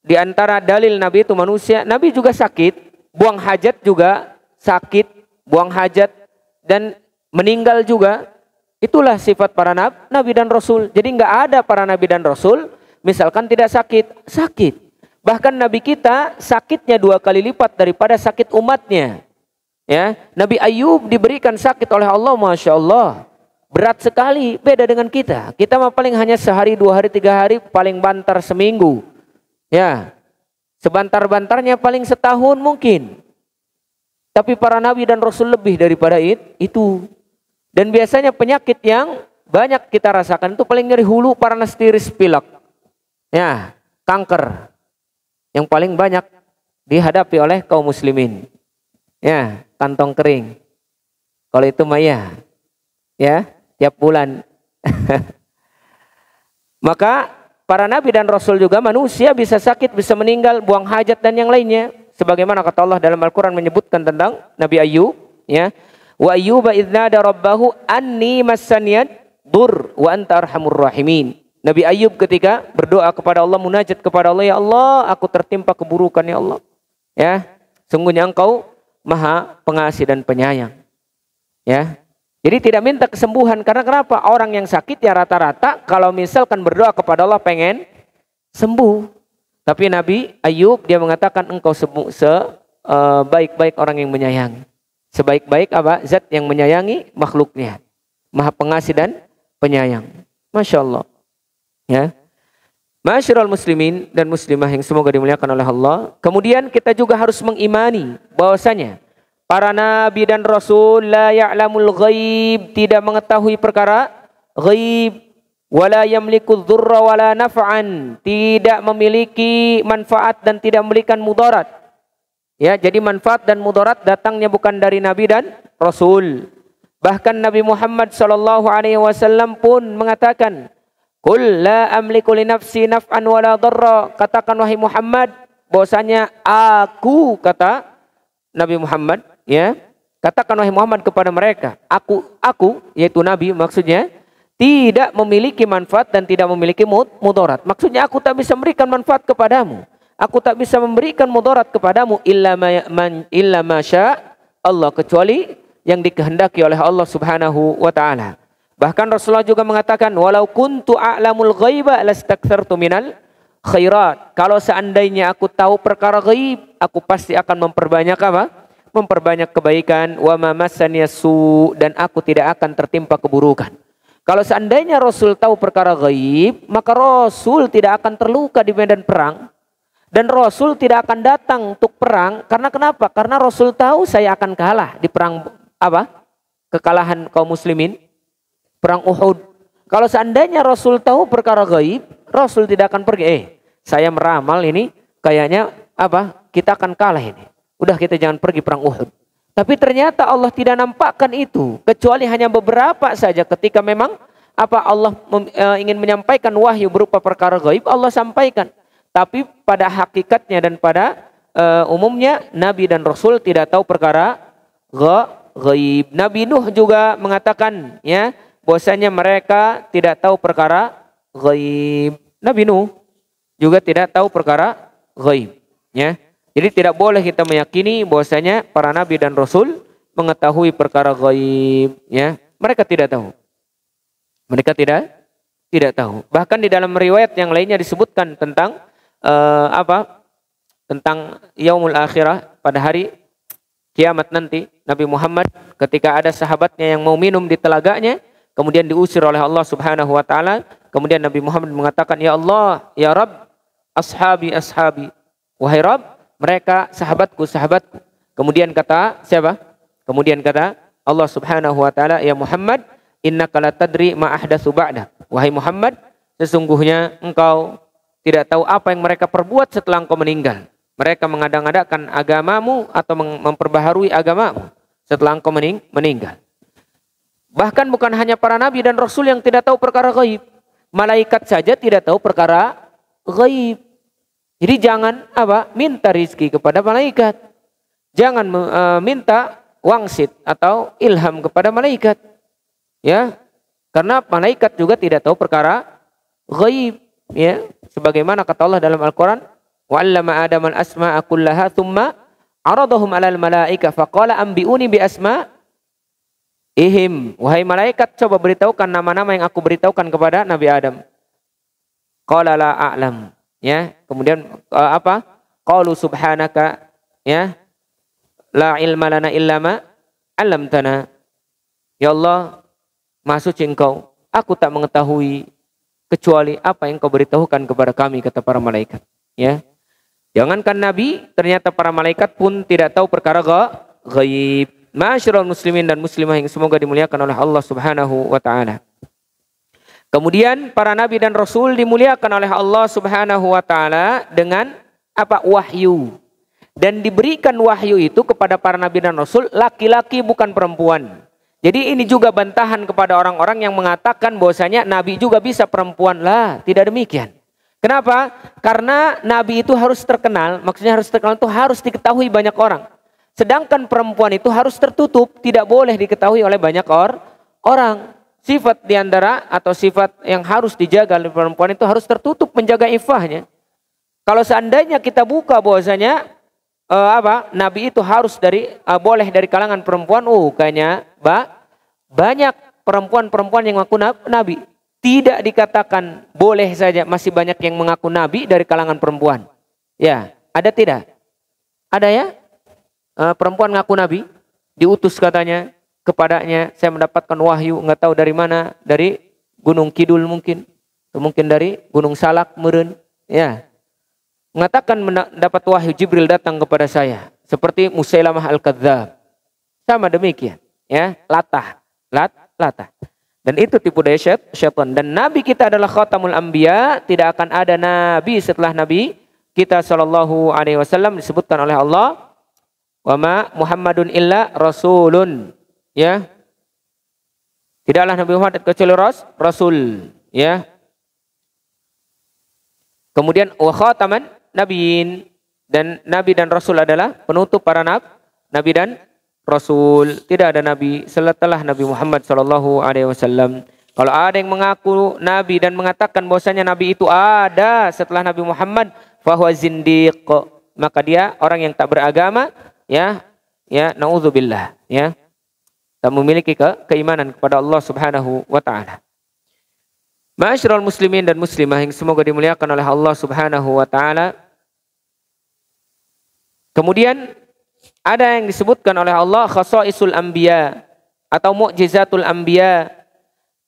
di antara dalil nabi itu manusia, nabi juga sakit, buang hajat juga sakit, buang hajat dan meninggal juga. Itulah sifat para nabi dan rasul. Jadi enggak ada para nabi dan rasul misalkan tidak sakit. Bahkan Nabi kita sakitnya 2 kali lipat daripada sakit umatnya. Ya, Nabi Ayub diberikan sakit oleh Allah, Masya Allah. Berat sekali, beda dengan kita. Kita mah paling hanya sehari, 2 hari, 3 hari, paling bantar seminggu. Ya, sebantar-bantarnya paling setahun mungkin. Tapi para Nabi dan Rasul lebih daripada itu. Dan biasanya penyakit yang banyak kita rasakan itu paling nyeri hulu, panas, tiris, pilek. Ya, kanker. Yang paling banyak dihadapi oleh kaum muslimin. Ya, kantong kering. Kalau itu mah ya, tiap bulan. Maka para nabi dan rasul juga manusia, bisa sakit, bisa meninggal, buang hajat dan yang lainnya. Sebagaimana kata Allah dalam Al-Quran menyebutkan tentang Nabi Ayub, ya. Wa ayyuba idznada rabbahu anni massaniyad dur wa anta arhamur rahimin. Nabi Ayub ketika berdoa kepada Allah, munajat kepada Allah, ya Allah, aku tertimpa keburukan, ya Allah. Ya, sungguhnya Engkau Maha Pengasih dan Penyayang. Ya. Jadi tidak minta kesembuhan, karena kenapa? Orang yang sakit ya rata-rata kalau misalkan berdoa kepada Allah pengen sembuh. Tapi Nabi Ayub dia mengatakan engkau sebaik-baik orang yang menyayangi. Sebaik-baik apa? Zat yang menyayangi makhluknya. Maha Pengasih dan Penyayang. Masya Allah. Ya. Ma'asyiral muslimin dan muslimah yang semoga dimuliakan oleh Allah. Kemudian kita juga harus mengimani bahwasanya para nabi dan rasul la ya'lamul ghaib, tidak mengetahui perkara ghaib, wala yamliku dzurra wala naf'an, tidak memiliki manfaat dan tidak memberikan mudarat. Ya, jadi manfaat dan mudarat datangnya bukan dari nabi dan rasul. Bahkan Nabi Muhammad sallallahu alaihi wasallam pun mengatakan, "Qul la amliku li nafsi naf'an wala dharra." Katakan wahai Muhammad, bahwasanya aku, kata Nabi Muhammad, ya, katakan wahai Muhammad kepada mereka, aku yaitu Nabi maksudnya, tidak memiliki manfaat dan tidak memiliki mudarat. Maksudnya aku tak bisa memberikan manfaat kepadamu. Aku tak bisa memberikan mudarat kepadamu illa ma sya Allah, kecuali yang dikehendaki oleh Allah Subhanahu wa taala. Bahkan Rasulullah juga mengatakan, walau kuntu a'lamul ghaiba lastakthartu minal khairat. Kalau seandainya aku tahu perkara ghaib, aku pasti akan memperbanyak apa? Memperbanyak kebaikan. Wa ma massaniya su, dan aku tidak akan tertimpa keburukan. Kalau seandainya Rasul tahu perkara ghaib, maka Rasul tidak akan terluka di medan perang. Dan Rasul tidak akan datang untuk perang. Karena kenapa? Karena Rasul tahu saya akan kalah di perang apa? Kekalahan kaum muslimin. Perang Uhud. Kalau seandainya Rasul tahu perkara gaib, Rasul tidak akan pergi. Saya meramal ini kayaknya apa? Kita akan kalah ini. Udah kita jangan pergi perang Uhud. Tapi ternyata Allah tidak nampakkan itu, kecuali hanya beberapa saja ketika memang apa Allah ingin menyampaikan wahyu berupa perkara gaib, Allah sampaikan. Tapi pada hakikatnya dan pada umumnya Nabi dan Rasul tidak tahu perkara gaib. Nabi Nuh juga mengatakan, ya, bahwasanya mereka tidak tahu perkara ghaib. Nabi Nuh juga tidak tahu perkara ghaib, ya. Jadi tidak boleh kita meyakini bahwasanya para nabi dan rasul mengetahui perkara ghaib, ya. Mereka tidak tahu. Mereka tidak tahu. Bahkan di dalam riwayat yang lainnya disebutkan tentang tentang yaumul akhirah, pada hari kiamat nanti, Nabi Muhammad ketika ada sahabatnya yang mau minum di telaganya, kemudian diusir oleh Allah Subhanahu wa taala. Kemudian Nabi Muhammad mengatakan, "Ya Allah, ya Rabb, ashabi ashabi." Wahai Rabb, mereka sahabatku sahabatku. Kemudian kata siapa? Kemudian kata Allah Subhanahu wa taala, "Ya Muhammad, innaka la tadri ma ahdatsu ba'dak." Wahai Muhammad, sesungguhnya engkau tidak tahu apa yang mereka perbuat setelah engkau meninggal. Mereka mengada-ngadakan agamamu atau memperbaharui agamamu setelah engkau meninggal. Bahkan bukan hanya para nabi dan rasul yang tidak tahu perkara gaib. Malaikat saja tidak tahu perkara gaib. Jadi jangan minta rizki kepada malaikat. Jangan minta wangsit atau ilham kepada malaikat. Ya. Karena malaikat juga tidak tahu perkara gaib, ya. Sebagaimana kata Allah dalam Al-Qur'an, "Wa 'allama Adama al-asma'a kullaha tsumma 'aradahum 'alal malaika faqala anbi'uni bi asma'ihim." Wahai malaikat, coba beritahukan nama-nama yang aku beritahukan kepada Nabi Adam. Qala la a'lam. Ya, kemudian qalu subhanaka, ya, la ilma lana illa ma 'allamtana. Ya Allah, Maha suci Engkau, aku tak mengetahui kecuali apa yang Kau beritahukan kepada kami, kata para malaikat. Ya, jangankan Nabi, ternyata para malaikat pun tidak tahu perkara gaib. Ma'asyiral muslimin dan muslimah yang semoga dimuliakan oleh Allah Subhanahu wa taala. Kemudian para nabi dan rasul dimuliakan oleh Allah Subhanahu wa taala dengan wahyu. Dan diberikan wahyu itu kepada para nabi dan rasul laki-laki bukan perempuan. Jadi ini juga bantahan kepada orang-orang yang mengatakan bahwasanya nabi juga bisa perempuan. Lah, tidak demikian. Kenapa? Karena nabi itu harus terkenal, maksudnya harus terkenal itu harus diketahui banyak orang. Sedangkan perempuan itu harus tertutup, tidak boleh diketahui oleh banyak orang. Sifat diantara atau sifat yang harus dijaga oleh perempuan itu harus tertutup, menjaga ifahnya. Kalau seandainya kita buka bahwasanya nabi itu harus boleh dari kalangan perempuan, kayaknya banyak perempuan-perempuan yang mengaku nabi. Tidak dikatakan boleh saja, masih banyak yang mengaku nabi dari kalangan perempuan. Ya, ada tidak? Ada ya? Perempuan mengaku nabi, diutus katanya kepadanya, saya mendapatkan wahyu, nggak tahu dari mana, dari Gunung Kidul mungkin, mungkin dari Gunung Salak meureun, ya. Mengatakan mendapat wahyu Jibril datang kepada saya, seperti Musailamah Al-Kadzdzab. Sama demikian, ya, latah. Dan itu tipu daya syaitan. Dan nabi kita adalah khatamul anbiya, tidak akan ada nabi setelah nabi kita sallallahu alaihi wasallam. Disebutkan oleh Allah, wa ma Muhammadun illa rasulun, ya. Tidaklah Nabi Muhammad kecuali rasul, ya. Kemudian wa khataman nabiyyin, dan nabi dan rasul adalah penutup para nabi dan rasul. Tidak ada nabi setelah Nabi Muhammad sallallahu alaihi wasallam. Kalau ada yang mengaku nabi dan mengatakan bahwasanya nabi itu ada setelah Nabi Muhammad, fahuwa zindiq, maka dia orang yang tak beragama, ya naudzubillah, ya, tak memiliki keimanan kepada Allah Subhanahu wa taala. Ma'asyiral muslimin dan muslimah yang semoga dimuliakan oleh Allah Subhanahu wa taala. Kemudian ada yang disebutkan oleh Allah khasaisul anbiya atau mukjizatul anbiya.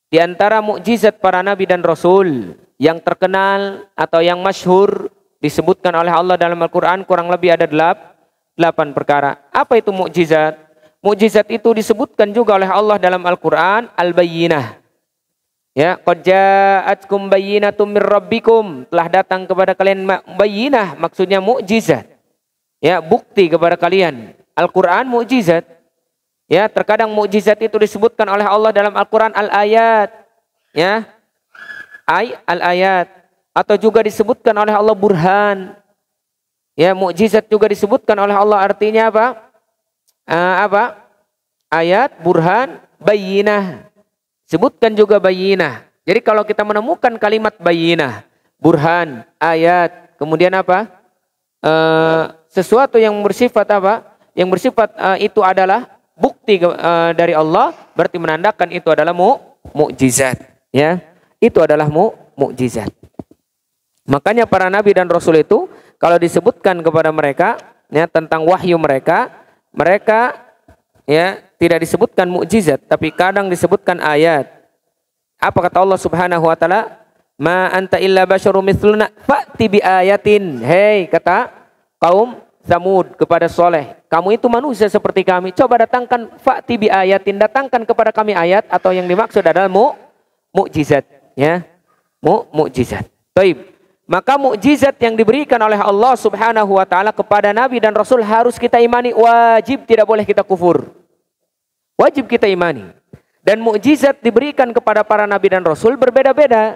Di antara mukjizat para nabi dan rasul yang terkenal atau yang masyhur disebutkan oleh Allah dalam Al-Qur'an kurang lebih ada 8 perkara. Apa itu mukjizat? Mukjizat itu disebutkan juga oleh Allah dalam Al-Qur'an al-bayyinah. Ya, qad ja'atkum bayyinatum mir rabbikum, telah datang kepada kalian bayyinah, maksudnya mukjizat. Ya, bukti kepada kalian. Al-Quran mukjizat. Ya, terkadang mukjizat itu disebutkan oleh Allah dalam Al-Quran al-ayat. Ya, al-ayat. Atau juga disebutkan oleh Allah burhan. Ya, mukjizat juga disebutkan oleh Allah, artinya apa? Ayat, burhan, bayyinah. Sebutkan juga bayyinah. Jadi kalau kita menemukan kalimat bayyinah, burhan, ayat, kemudian apa? Sesuatu yang bersifat apa? Yang bersifat itu adalah bukti dari Allah, berarti menandakan itu adalah mukjizat, ya. Itu adalah mukjizat. Makanya para nabi dan rasul itu kalau disebutkan kepada mereka, ya, tentang wahyu mereka ya tidak disebutkan mukjizat, tapi kadang disebutkan ayat. Apa kata Allah Subhanahu wa taala? Ma anta illa basyarum mithluna fa'ti bi ayatin. Hei, kata kaum Samud kepada Soleh, kamu itu manusia seperti kami, coba datangkan fa'ti bi ayatin, datangkan kepada kami ayat, atau yang dimaksud adalah mukjizat, ya. Mukjizat. Baik. Maka mukjizat yang diberikan oleh Allah Subhanahu wa taala kepada nabi dan rasul harus kita imani, wajib, tidak boleh kita kufur. Wajib kita imani. Dan mukjizat diberikan kepada para nabi dan rasul berbeda-beda.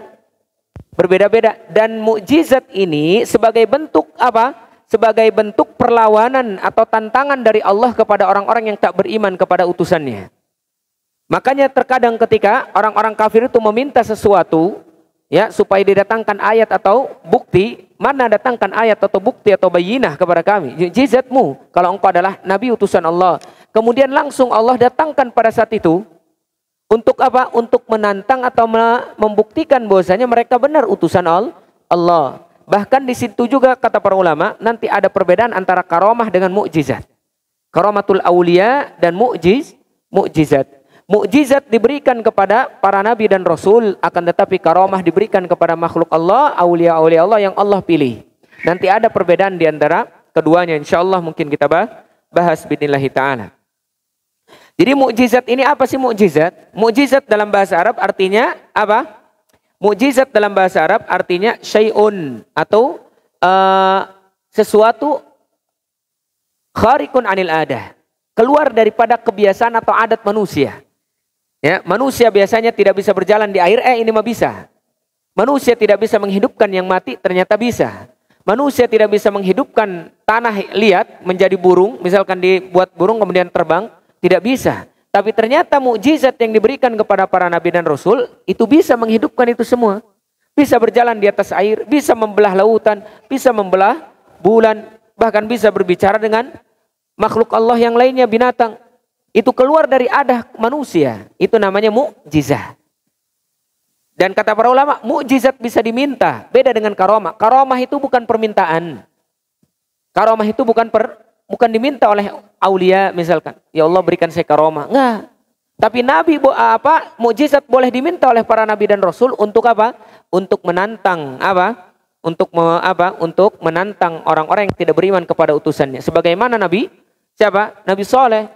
Dan mukjizat ini sebagai bentuk apa? Sebagai bentuk perlawanan atau tantangan dari Allah kepada orang-orang yang tak beriman kepada utusannya. Makanya terkadang ketika orang-orang kafir itu meminta sesuatu, ya, supaya didatangkan ayat atau bukti, mana datangkan ayat atau bukti atau bayyinah kepada kami, mukjizatmu kalau engkau adalah nabi utusan Allah. Kemudian langsung Allah datangkan pada saat itu untuk apa? Untuk menantang atau membuktikan bahwasanya mereka benar utusan Allah. Bahkan di situ juga kata para ulama, nanti ada perbedaan antara karomah dengan mukjizat. Karomatul aulia dan mukjizat. Mukjizat diberikan kepada para nabi dan rasul, akan tetapi karomah diberikan kepada makhluk Allah, aulia-aulia Allah yang Allah pilih. Nanti ada perbedaan di antara keduanya, insyaallah mungkin kita bahas biidznillah taala. Jadi mukjizat ini apa sih mukjizat? Mukjizat dalam bahasa Arab artinya apa? Mukjizat dalam bahasa Arab artinya syai'un, atau sesuatu khariqun anil adah, keluar daripada kebiasaan atau adat manusia. Ya, manusia biasanya tidak bisa berjalan di air, ini mah bisa. Manusia tidak bisa menghidupkan yang mati, ternyata bisa. Manusia tidak bisa menghidupkan tanah liat menjadi burung, misalkan dibuat burung kemudian terbang, tidak bisa. Tapi ternyata mukjizat yang diberikan kepada para nabi dan rasul itu bisa menghidupkan itu semua. Bisa berjalan di atas air, bisa membelah lautan, bisa membelah bulan, bahkan bisa berbicara dengan makhluk Allah yang lainnya, binatang. Itu keluar dari adah manusia. Itu namanya mukjizat. Dan kata para ulama, mukjizat bisa diminta, beda dengan karomah. Karomah itu bukan permintaan. Karomah itu bukan diminta oleh aulia misalkan. Ya Allah berikan saya karomah. Enggak. Tapi mukjizat boleh diminta oleh para nabi dan rasul untuk apa? Untuk menantang apa? Untuk menantang orang-orang yang tidak beriman kepada utusannya. Sebagaimana Nabi siapa? Nabi Saleh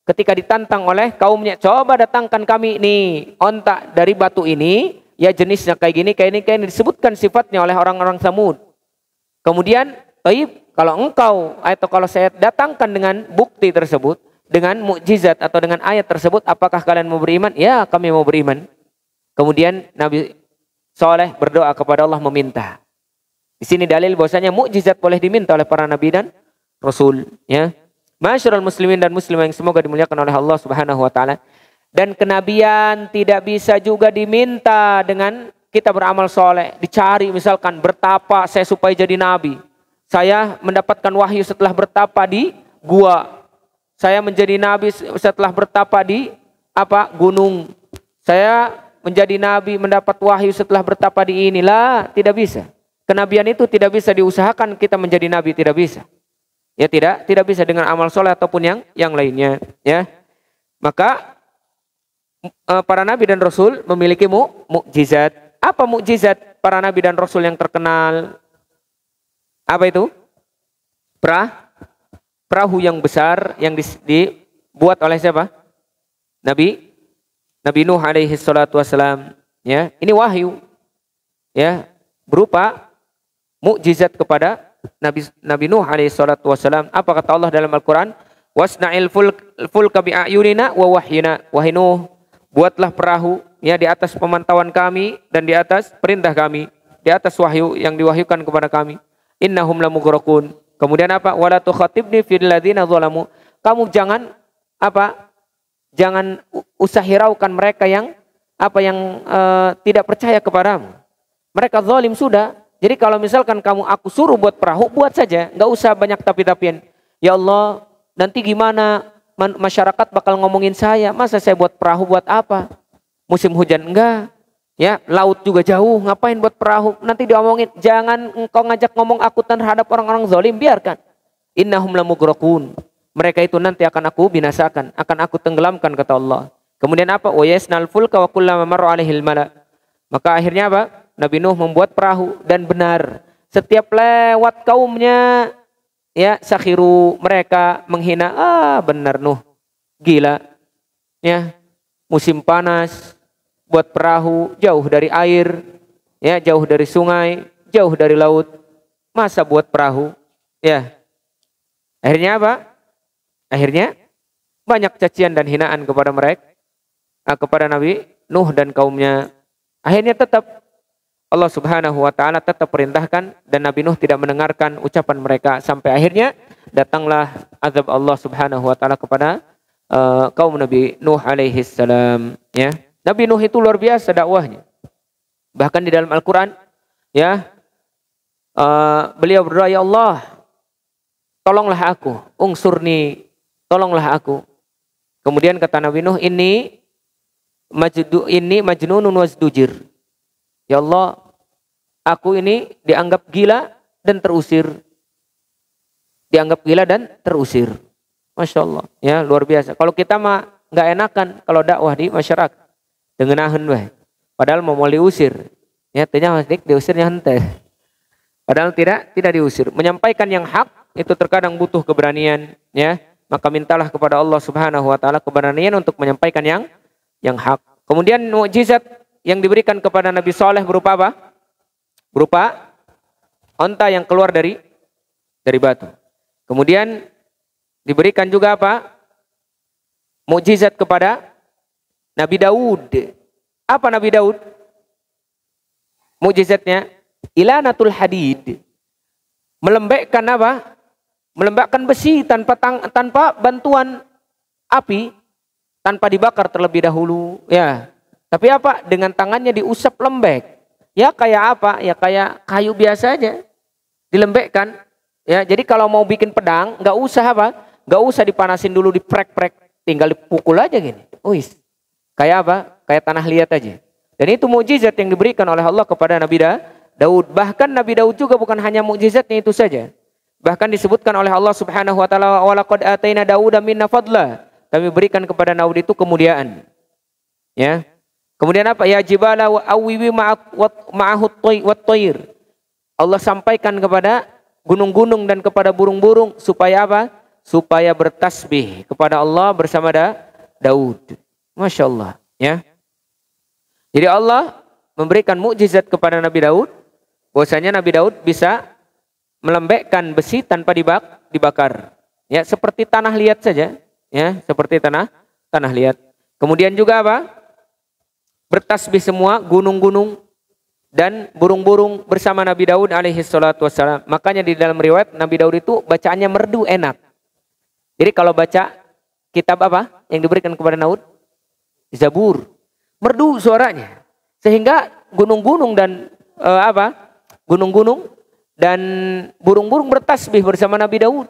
ketika ditantang oleh kaumnya, coba datangkan kami nih onta dari batu ini, ya jenisnya kayak gini, disebutkan sifatnya oleh orang-orang Samud. Kemudian, kalau saya datangkan dengan bukti tersebut, dengan mukjizat atau dengan ayat tersebut, apakah kalian mau beriman? Ya, kami mau beriman. Kemudian Nabi Saleh berdoa kepada Allah meminta. Di sini dalil bahwasanya mukjizat boleh diminta oleh para nabi dan rasul, ya. Masyarul muslimin dan muslimah yang semoga dimuliakan oleh Allah Subhanahu wa taala. Dan kenabian tidak bisa juga diminta dengan kita beramal soleh, dicari misalkan bertapa saya supaya jadi nabi. Saya mendapatkan wahyu setelah bertapa di gua. Saya menjadi nabi setelah bertapa di gunung. Saya menjadi nabi mendapat wahyu setelah bertapa di inilah, tidak bisa. Kenabian itu tidak bisa diusahakan kita menjadi nabi, tidak bisa. Ya tidak bisa dengan amal soleh ataupun yang lainnya, ya. Maka para nabi dan rasul memiliki mukjizat. Apa mukjizat para nabi dan rasul yang terkenal? Apa itu? Perahu yang besar yang dibuat oleh siapa? Nabi Nuh alaihi salatu wassalam, ya. Ini wahyu, ya, berupa mukjizat kepada Nabi Nuh alaihi salatu wassalam. Apa kata Allah dalam Al-Qur'an? Wasna'il fulka bi'ayunina wa wahyina. Wahai Nuh, buatlah perahu, ya, di atas pemantauan kami dan di atas perintah kami, di atas wahyu yang diwahyukan kepada kami. Innahum lamughraqun. Kemudian apa? Wala tukhatibni fil ladzina zalamu. Kamu jangan usah hiraukan mereka yang tidak percaya kepadamu. Mereka zalim sudah. Jadi kalau misalkan aku suruh buat perahu, buat saja, nggak usah banyak tapi-tapian. Ya Allah, nanti gimana masyarakat bakal ngomongin saya? Masa saya buat perahu buat apa? Musim hujan enggak, ya, laut juga jauh, ngapain buat perahu? Nanti diomongin. Jangan engkau ngajak ngomong aku terhadap orang-orang zalim, biarkan. Innahum lamughraqun. Mereka itu nanti akan aku binasakan, akan aku tenggelamkan, kata Allah. Kemudian apa? Wa yasnal fulka wa kullama marra alaihil mala. Maka akhirnya apa? Nabi Nuh membuat perahu, dan benar setiap lewat kaumnya, ya, sakhiru, mereka menghina. Benar Nuh, gila, ya, musim panas buat perahu jauh dari air, ya, jauh dari sungai, jauh dari laut, masa buat perahu, ya. Akhirnya apa? Akhirnya banyak cacian dan hinaan kepada mereka, kepada Nabi Nuh dan kaumnya. Akhirnya tetap Allah Subhanahu wa taala tetap perintahkan, dan Nabi Nuh tidak mendengarkan ucapan mereka, sampai akhirnya datanglah azab Allah Subhanahu wa taala kepada kaum Nabi Nuh alaihi salam, ya. Nabi Nuh itu luar biasa dakwahnya. Bahkan di dalam Al-Qur'an, ya, beliau berdoa, ya Allah, tolonglah aku, ungsurni, tolonglah aku. Kemudian kata Nabi Nuh, ini majnunun wasdujir. Ya Allah, aku ini dianggap gila dan terusir. Dianggap gila dan terusir. Masya Allah, ya, luar biasa. Kalau kita mah nggak enakan kalau dakwah di masyarakat dengan ahen weh. Padahal mau diusir, ya, tanya masdik diusirnya hente. Padahal tidak diusir. Menyampaikan yang hak itu terkadang butuh keberanian, ya. Maka mintalah kepada Allah Subhanahu wa taala keberanian untuk menyampaikan yang hak. Kemudian mukjizat yang diberikan kepada Nabi Saleh berupa apa? Berupa onta yang keluar dari batu. Kemudian diberikan juga apa? Mukjizat kepada Nabi Daud. Apa Nabi Daud? Mukjizatnya ilanatul hadid. Melembekkan apa? Melembekkan besi tanpa bantuan api, tanpa dibakar terlebih dahulu, ya. Tapi apa? Dengan tangannya diusap lembek. Ya kayak apa? Ya kayak kayu biasa aja. Dilembekkan. Ya, jadi kalau mau bikin pedang, nggak usah apa? Nggak usah dipanasin dulu, diprek-prek. Tinggal dipukul aja gini. Uis. Kayak apa? Kayak tanah liat aja. Dan itu mukjizat yang diberikan oleh Allah kepada Nabi Daud. Bahkan Nabi Daud juga bukan hanya mukjizatnya itu saja. Bahkan disebutkan oleh Allah Subhanahu wa taala, "Wa laqad ataina Dauda minna fadla." kami berikan kepada Daud itu kemuliaan. Ya. Kemudian apa? Ya jibala wa awiwi ma'ahu wat-thair. Allah sampaikan kepada gunung-gunung dan kepada burung-burung supaya apa? Supaya bertasbih kepada Allah bersama Daud. Masya Allah. Ya. Jadi Allah memberikan mukjizat kepada Nabi Daud, bahwasanya Nabi Daud bisa melembekkan besi tanpa dibakar. Ya, seperti tanah liat saja, ya, seperti tanah liat. Kemudian juga apa? Bertasbih semua gunung-gunung dan burung-burung bersama Nabi Daud alaihi salatu wassalam. Makanya di dalam riwayat Nabi Daud itu bacaannya merdu, enak. Jadi kalau baca kitab apa yang diberikan kepada Daud? Zabur. Merdu suaranya. Sehingga gunung-gunung dan gunung-gunung dan burung-burung bertasbih bersama Nabi Daud.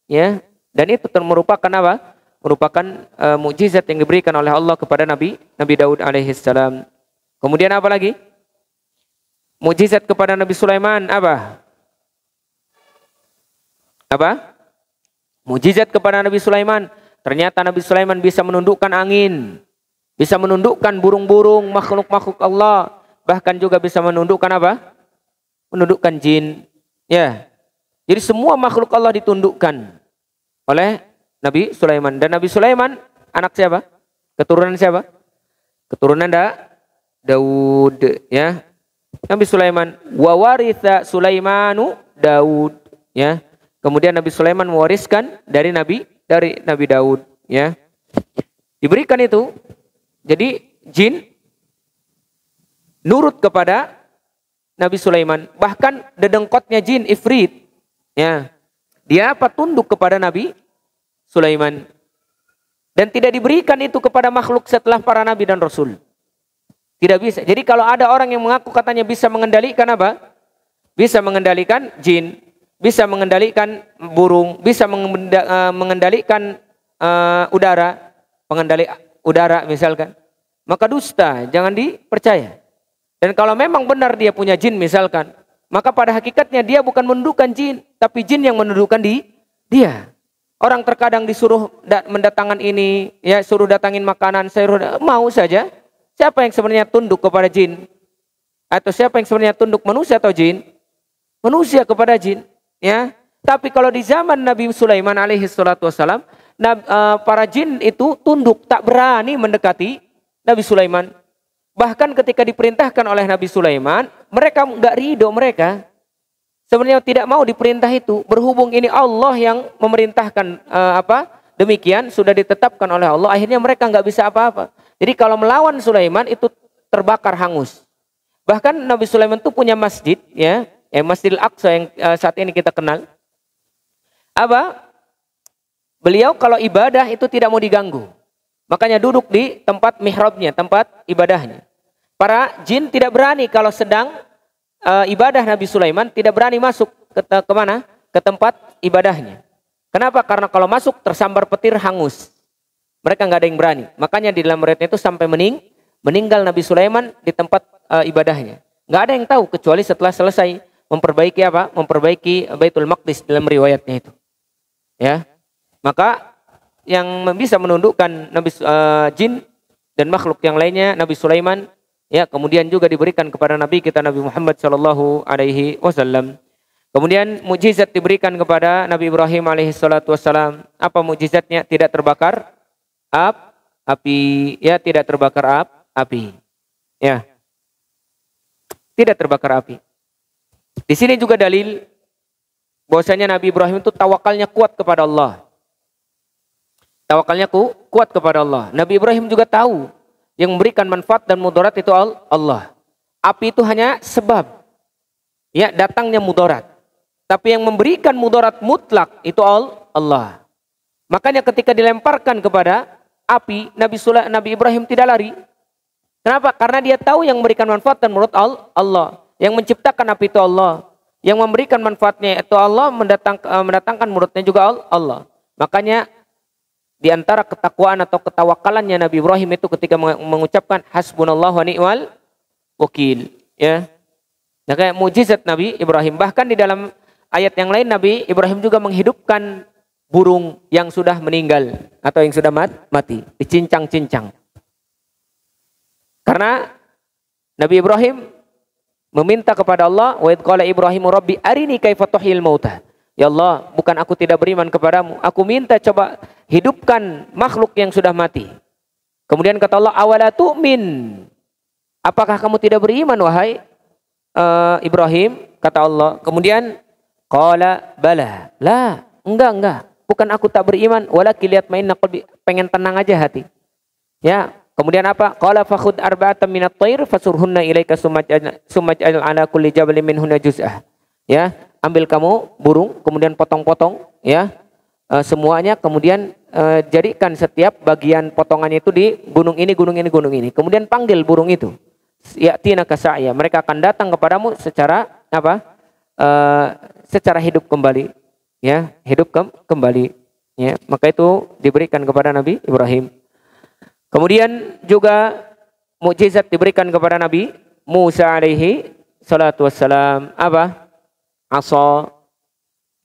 Ya, dan itu merupakan apa? Merupakan mukjizat yang diberikan oleh Allah kepada Nabi Daud alaihi salam. Kemudian apa lagi? Mukjizat kepada Nabi Sulaiman apa? Apa? Mukjizat kepada Nabi Sulaiman. Ternyata Nabi Sulaiman bisa menundukkan angin, bisa menundukkan burung-burung, makhluk-makhluk Allah, bahkan juga bisa menundukkan apa? Menundukkan jin. Ya. Jadi semua makhluk Allah ditundukkan oleh Nabi Sulaiman. Dan Nabi Sulaiman anak siapa? Keturunan siapa? Keturunan Daud, ya. Nabi Sulaiman wa waritha Sulaimanu Daud, ya. Kemudian Nabi Sulaiman mewariskan dari Nabi Daud, ya. Diberikan itu. Jadi jin nurut kepada Nabi Sulaiman. Bahkan dedengkotnya jin Ifrit, ya, dia apa? Tunduk kepada Nabi Sulaiman. Dan tidak diberikan itu kepada makhluk setelah para nabi dan rasul. Tidak bisa. Jadi kalau ada orang yang mengaku katanya bisa mengendalikan apa? Bisa mengendalikan jin, bisa mengendalikan burung, bisa mengendalikan udara, pengendali udara misalkan, maka dusta, jangan dipercaya. Dan kalau memang benar dia punya jin misalkan, maka pada hakikatnya dia bukan menundukkan jin, tapi jin yang menundukkan dia. Orang terkadang disuruh mendatangkan ini, ya, suruh datangin makanan, mau saja. Siapa yang sebenarnya tunduk kepada jin? Atau siapa yang sebenarnya tunduk, manusia atau jin? Manusia kepada jin, ya. Tapi kalau di zaman Nabi Sulaiman alaihi salatu wassalam, para jin itu tunduk, tak berani mendekati Nabi Sulaiman. Bahkan ketika diperintahkan oleh Nabi Sulaiman, mereka nggak ridho, mereka sebenarnya tidak mau diperintah itu. Berhubung ini Allah yang memerintahkan demikian, sudah ditetapkan oleh Allah, akhirnya mereka nggak bisa apa-apa. Jadi kalau melawan Sulaiman itu terbakar hangus. Bahkan Nabi Sulaiman itu punya masjid, ya, Masjidil Aqsa yang saat ini kita kenal. Beliau kalau ibadah itu tidak mau diganggu. Makanya duduk di tempat mihrabnya, tempat ibadahnya. Para jin tidak berani kalau sedang ibadah Nabi Sulaiman, tidak berani masuk ke mana? Ke tempat ibadahnya. Kenapa? Karena kalau masuk tersambar petir, hangus. Mereka nggak ada yang berani. Makanya di dalam riwayatnya itu sampai meninggal Nabi Sulaiman di tempat ibadahnya. Nggak ada yang tahu kecuali setelah selesai memperbaiki Memperbaiki Baitul Maqdis dalam riwayatnya itu. Ya. Maka yang bisa menundukkan jin dan makhluk yang lainnya Nabi Sulaiman, ya, kemudian juga diberikan kepada Nabi kita Nabi Muhammad sallallahu alaihi wasallam. Kemudian mukjizat diberikan kepada Nabi Ibrahim alaihi salatu wasallam. Apa mukjizatnya? Tidak terbakar api, ya, tidak terbakar api. Ya. Tidak terbakar api. Di sini juga dalil bahwasanya Nabi Ibrahim itu tawakalnya kuat kepada Allah. Tawakalnya kuat kepada Allah. Nabi Ibrahim juga tahu yang memberikan manfaat dan mudarat itu Allah. Api itu hanya sebab, ya, datangnya mudarat. Tapi yang memberikan mudarat mutlak itu Allah. Makanya ketika dilemparkan kepada api, Nabi Ibrahim tidak lari. Kenapa? Karena dia tahu yang memberikan manfaat dan mudarat Allah. Yang menciptakan api itu Allah. Yang memberikan manfaatnya itu Allah, mendatangkan mudaratnya juga Allah. Makanya di antara ketakwaan atau ketawakalannya Nabi Ibrahim itu ketika mengucapkan hasbunallahu wa ni'mal wakil, ya. Nah, kayak mukjizat Nabi Ibrahim. Bahkan di dalam ayat yang lain Nabi Ibrahim juga menghidupkan burung yang sudah meninggal atau yang sudah mati, dicincang-cincang. Karena Nabi Ibrahim meminta kepada Allah, wa idh qala Ibrahimu rabbi arini kaifa tuhyil mauta. Ya Allah, bukan aku tidak beriman kepadamu, aku minta coba hidupkan makhluk yang sudah mati. Kemudian kata Allah, awala tu'min. Apakah kamu tidak beriman wahai Ibrahim? Kata Allah. Kemudian qala bala. La, enggak. Bukan aku tak beriman, walakin liyatma'inna qalbi, pengen tenang aja hati. Ya, kemudian apa? Qala fakhudh arba'atan minat thair fasurhunna ilaika sumaj'al ala kulli jabalin minhunna juz'ah. Ya, ambil kamu burung, kemudian potong-potong, ya. Semuanya kemudian jadikan setiap bagian potongannya itu di gunung ini. Kemudian panggil burung itu. Ya'tina kasa'ya, mereka akan datang kepadamu secara apa? Secara hidup kembali, ya, hidup kembali, ya. Maka itu diberikan kepada Nabi Ibrahim. Kemudian juga mukjizat diberikan kepada Nabi Musa alaihi salatu wassalam, apa? Asa,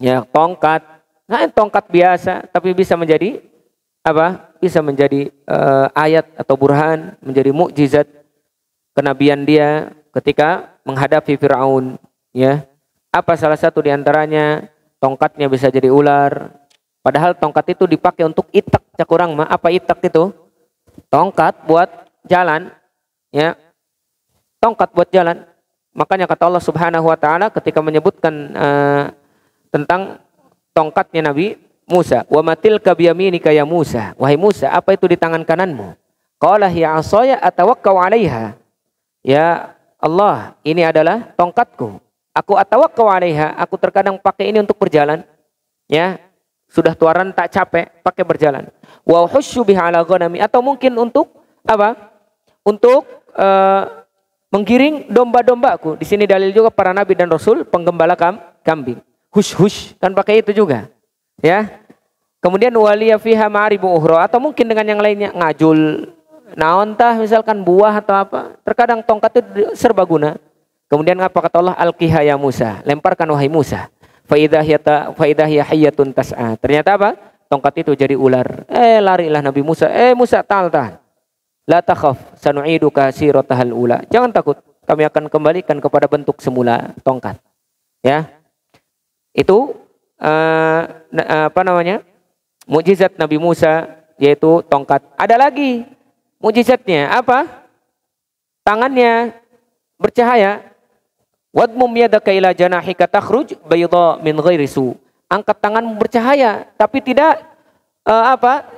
ya, tongkat. Nah, tongkat biasa tapi bisa menjadi apa? Bisa menjadi ayat atau burhan, menjadi mukjizat kenabian dia ketika menghadapi Firaun, ya. Apa salah satu diantaranya? Tongkatnya bisa jadi ular. Padahal tongkat itu dipakai untuk itak cakurang mah. Apa itak itu? Tongkat buat jalan, ya. Tongkat buat jalan. Makanya kata Allah Subhanahu wa taala ketika menyebutkan tentang tongkatnya Nabi Musa, "Wa matilka biyaminika ya Musa." Wahai Musa, apa itu di tangan kananmu? Qala hiya 'asaya atawakkau 'alaiha. Ya Allah, ini adalah tongkatku. Aku atawakkau 'alaiha, aku terkadang pakai ini untuk berjalan. Ya, sudah tuaran tak capek, pakai berjalan. Wa husyu biha 'ala ghanami, atau mungkin untuk apa? Untuk menggiring domba-dombaku. Di sini dalil juga para nabi dan rasul penggembala kambing. Hush kan pakai itu juga. Ya. Kemudian waliya fiha ma'aribu ukhra, atau mungkin dengan yang lainnya, ngajul naon tah misalkan buah atau apa. Terkadang tongkat itu serbaguna. Kemudian apa kata Allah? Alqiha ya Musa, lemparkan wahai Musa. Fa idza hiya hayyatun tas'a. Ternyata apa? Tongkat itu jadi ular. Larilah Nabi Musa. Musa, tahan. La takhaf, sanu'iduka siratahal ula. Jangan takut, kami akan kembalikan kepada bentuk semula tongkat. Ya. Itu apa namanya? Mukjizat Nabi Musa, yaitu tongkat. Ada lagi mukjizatnya apa? Tangannya bercahaya. Wadmum yadaka ila janahika takhruj bayda min ghairi su. Angkat tanganmu bercahaya, tapi tidak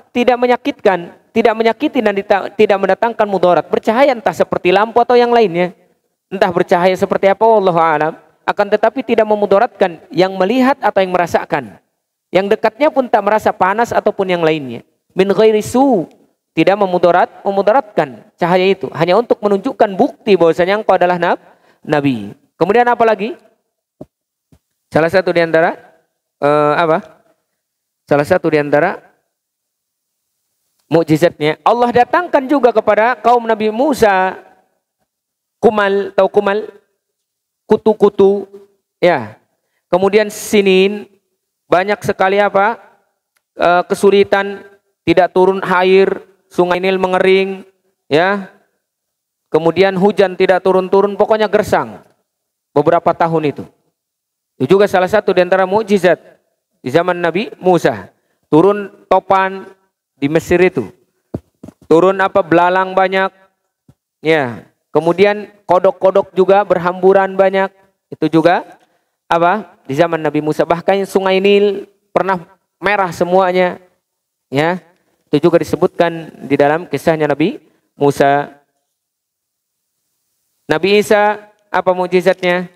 tidak menyakitkan, tidak menyakiti dan tidak mendatangkan mudarat. Bercahaya entah seperti lampu atau yang lainnya. Entah bercahaya seperti apa, wallahu a'lam. Akan tetapi tidak memudaratkan yang melihat atau yang merasakan. Yang dekatnya pun tak merasa panas ataupun yang lainnya. Min ghairi su, tidak memudaratkan cahaya itu. Hanya untuk menunjukkan bukti bahwasanya engkau adalah nabi. Kemudian apa lagi? Salah satu di antara Salah satu di antara mukjizatnya, Allah datangkan juga kepada kaum Nabi Musa kumal, tahu kumal? Kutu-kutu, ya. Kemudian sinin, banyak sekali apa? Kesulitan, tidak turun air, sungai Nil mengering, ya. Kemudian hujan tidak turun-turun, pokoknya gersang. Beberapa tahun itu. Itu juga salah satu di antara mukjizat di zaman Nabi Musa. Turun topan di Mesir itu. Turun apa? Belalang banyak. Ya. Kemudian kodok-kodok juga berhamburan banyak. Itu juga apa? Di zaman Nabi Musa. Bahkan sungai Nil pernah merah semuanya. Ya. Itu juga disebutkan di dalam kisahnya Nabi Musa. Nabi Isa, apa mukjizatnya?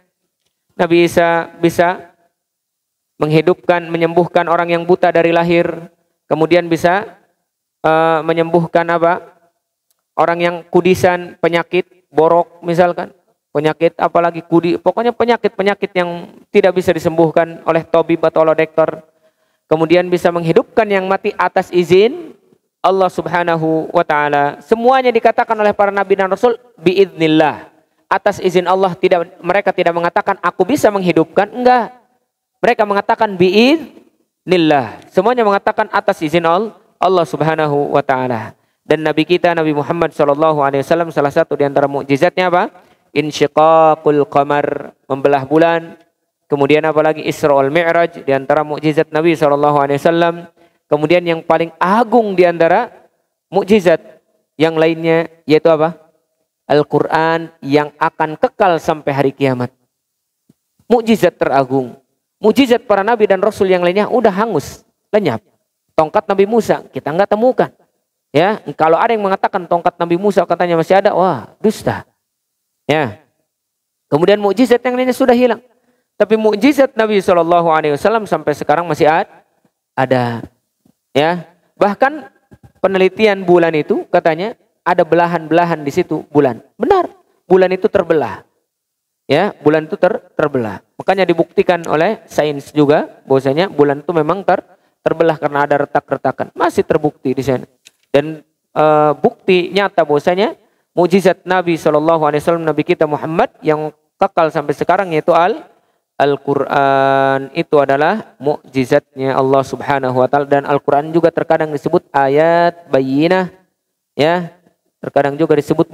Nabi Isa bisa menghidupkan, menyembuhkan orang yang buta dari lahir. Kemudian bisa menyembuhkan apa? Orang yang kudisan, penyakit borok misalkan. Penyakit apalagi pokoknya penyakit-penyakit yang tidak bisa disembuhkan oleh tabib atau oleh dokter. Kemudian bisa menghidupkan yang mati atas izin Allah Subhanahu wa taala. Semuanya dikatakan oleh para nabi dan rasul biidznillah. Atas izin Allah, mereka tidak mengatakan aku bisa menghidupkan, enggak. Mereka mengatakan biiznillah. Semuanya mengatakan atas izin Allah Subhanahu wa taala. Dan Nabi kita Nabi Muhammad sallallahu alaihi wasallam salah satu di antara mukjizatnya apa? Insyiqaqul qamar, membelah bulan. Kemudian apa lagi? Isra wal Mi'raj, di antara mukjizat Nabi sallallahu alaihi wasallam. Kemudian yang paling agung di antara mukjizat yang lainnya yaitu apa? Al-Qur'an yang akan kekal sampai hari kiamat. Mukjizat teragung. Mukjizat para nabi dan rasul yang lainnya udah hangus, lenyap. Tongkat Nabi Musa kita nggak temukan. Ya, kalau ada yang mengatakan tongkat Nabi Musa katanya masih ada, wah, dusta. Ya. Kemudian mukjizat yang lainnya sudah hilang. Tapi mukjizat Nabi SAW sampai sekarang masih ada. Ya. Bahkan penelitian bulan itu katanya ada belahan-belahan di situ bulan. Benar, bulan itu terbelah. Ya, bulan itu terbelah. Makanya dibuktikan oleh sains juga bahwasanya bulan itu memang terbelah karena ada retak-retakan. Masih terbukti di sana. Dan bukti nyata bahwasanya mukjizat Nabi SAW, Nabi kita Muhammad yang kekal sampai sekarang yaitu Al-Quran itu adalah mukjizatnya Allah Subhanahu wa taala. Dan Al-Quran juga terkadang disebut ayat bayyinah, ya, terkadang juga disebut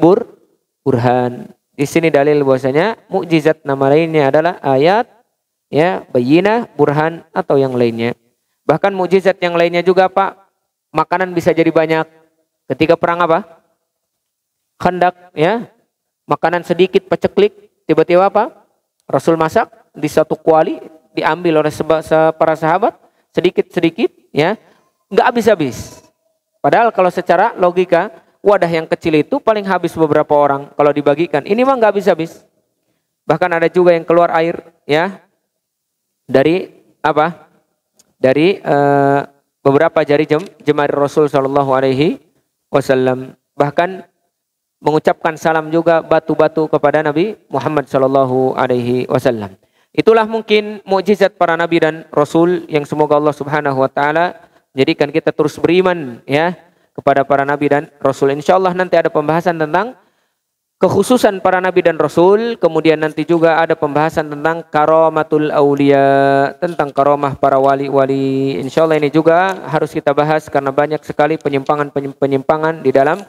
burhan. Di sini dalil bahwasanya mukjizat nama lainnya adalah ayat, ya, bayyinah, burhan atau yang lainnya. Bahkan mukjizat yang lainnya juga Pak, makanan bisa jadi banyak. Ketika perang apa? Khandak, ya. Makanan sedikit peceklik, tiba-tiba apa? Rasul masak di satu kuali, diambil oleh para sahabat sedikit-sedikit, ya. Enggak habis-habis. Padahal kalau secara logika, wadah yang kecil itu paling habis beberapa orang kalau dibagikan. Ini mah enggak habis-habis. Bahkan ada juga yang keluar air, ya. Dari apa? Dari beberapa jari jemari Rasul sallallahu alaihi wasallam. Bahkan mengucapkan salam juga batu-batu kepada Nabi Muhammad sallallahu alaihi wasallam. Itulah mungkin mukjizat para nabi dan rasul yang semoga Allah Subhanahu wa taala jadikan kita terus beriman, ya, kepada para nabi dan rasul. Insyaallah nanti ada pembahasan tentang kekhususan para nabi dan rasul, kemudian nanti juga ada pembahasan tentang karamatul aulia, tentang karamah para wali-wali. Insyaallah ini juga harus kita bahas karena banyak sekali penyimpangan di dalam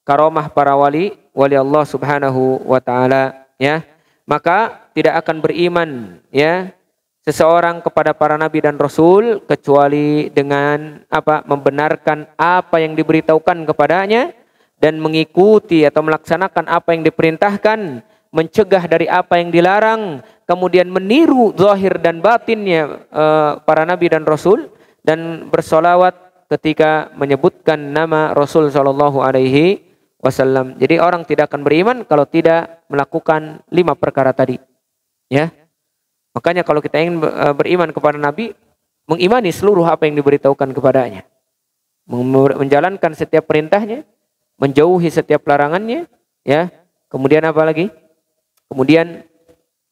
karamah para wali Allah Subhanahu wa taala, ya. Maka tidak akan beriman, ya, seseorang kepada para nabi dan rasul kecuali dengan apa? Membenarkan apa yang diberitahukan kepadanya dan mengikuti atau melaksanakan apa yang diperintahkan, mencegah dari apa yang dilarang, kemudian meniru zahir dan batinnya para nabi dan rasul, dan bersolawat ketika menyebutkan nama Rasul sallallahu alaihi wasallam. Jadi orang tidak akan beriman kalau tidak melakukan 5 perkara tadi, ya. Makanya kalau kita ingin beriman kepada nabi, mengimani seluruh apa yang diberitahukan kepadanya, menjalankan setiap perintahnya, menjauhi setiap larangannya, ya. Kemudian apa lagi? Kemudian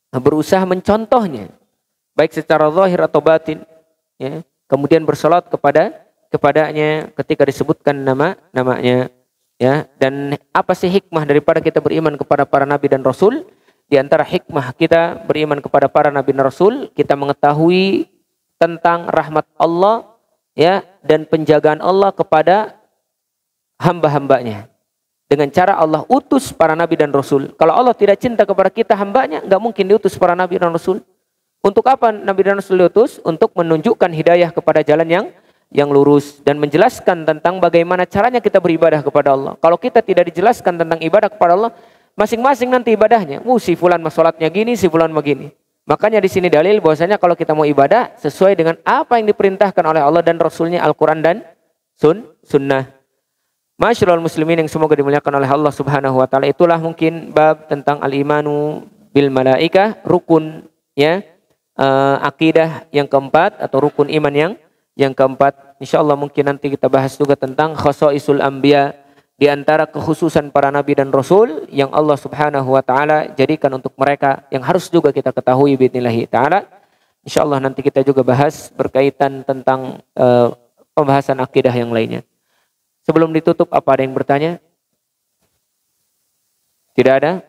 berusaha mencontohnya, baik secara zahir atau batin, ya. Kemudian bersalat kepadanya ketika disebutkan namanya, ya. Dan apa sih hikmah daripada kita beriman kepada para nabi dan rasul? Di antara hikmah kita beriman kepada para nabi dan rasul, kita mengetahui tentang rahmat Allah, ya, dan penjagaan Allah kepada hamba-hambanya. Dengan cara Allah utus para nabi dan rasul. Kalau Allah tidak cinta kepada kita hambanya, nggak mungkin diutus para nabi dan rasul. Untuk apa nabi dan rasul diutus? Untuk menunjukkan hidayah kepada jalan yang lurus dan menjelaskan tentang bagaimana caranya kita beribadah kepada Allah. Kalau kita tidak dijelaskan tentang ibadah kepada Allah, masing-masing nanti ibadahnya, si fulan salatnya gini, si fulan begini. Makanya di sini dalil bahwasanya kalau kita mau ibadah sesuai dengan apa yang diperintahkan oleh Allah dan Rasulnya, Al-Quran dan Sunnah. Masyarul muslimin yang semoga dimuliakan oleh Allah Subhanahu wa taala, itulah mungkin bab tentang al-imanu bil malaikah, rukun, ya, akidah yang keempat atau rukun iman yang keempat. Insyaallah mungkin nanti kita bahas juga tentang khasaisul anbiya, di antara kekhususan para nabi dan rasul yang Allah Subhanahu wa taala jadikan untuk mereka, yang harus juga kita ketahui biidznillah taala. Insyaallah nanti kita juga bahas berkaitan tentang pembahasan akidah yang lainnya. Sebelum ditutup, apa ada yang bertanya? Tidak ada?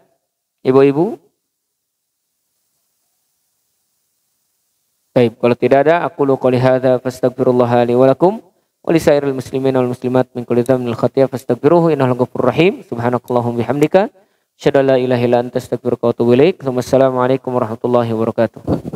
Ibu-ibu? Baik, kalau tidak ada, aku qouli hadza fastaghfirullah li wa lakum wa lisairil muslimin wal muslimat min kulli dhanbin khati'ah fastaghfiruhu innahu ghafurur rahim. Subhanakallahumma bihamdika asyhadu an la ilaha illa anta astaghfiruka wa atubu ilaik. Wassalamualaikum warahmatullahi wabarakatuh.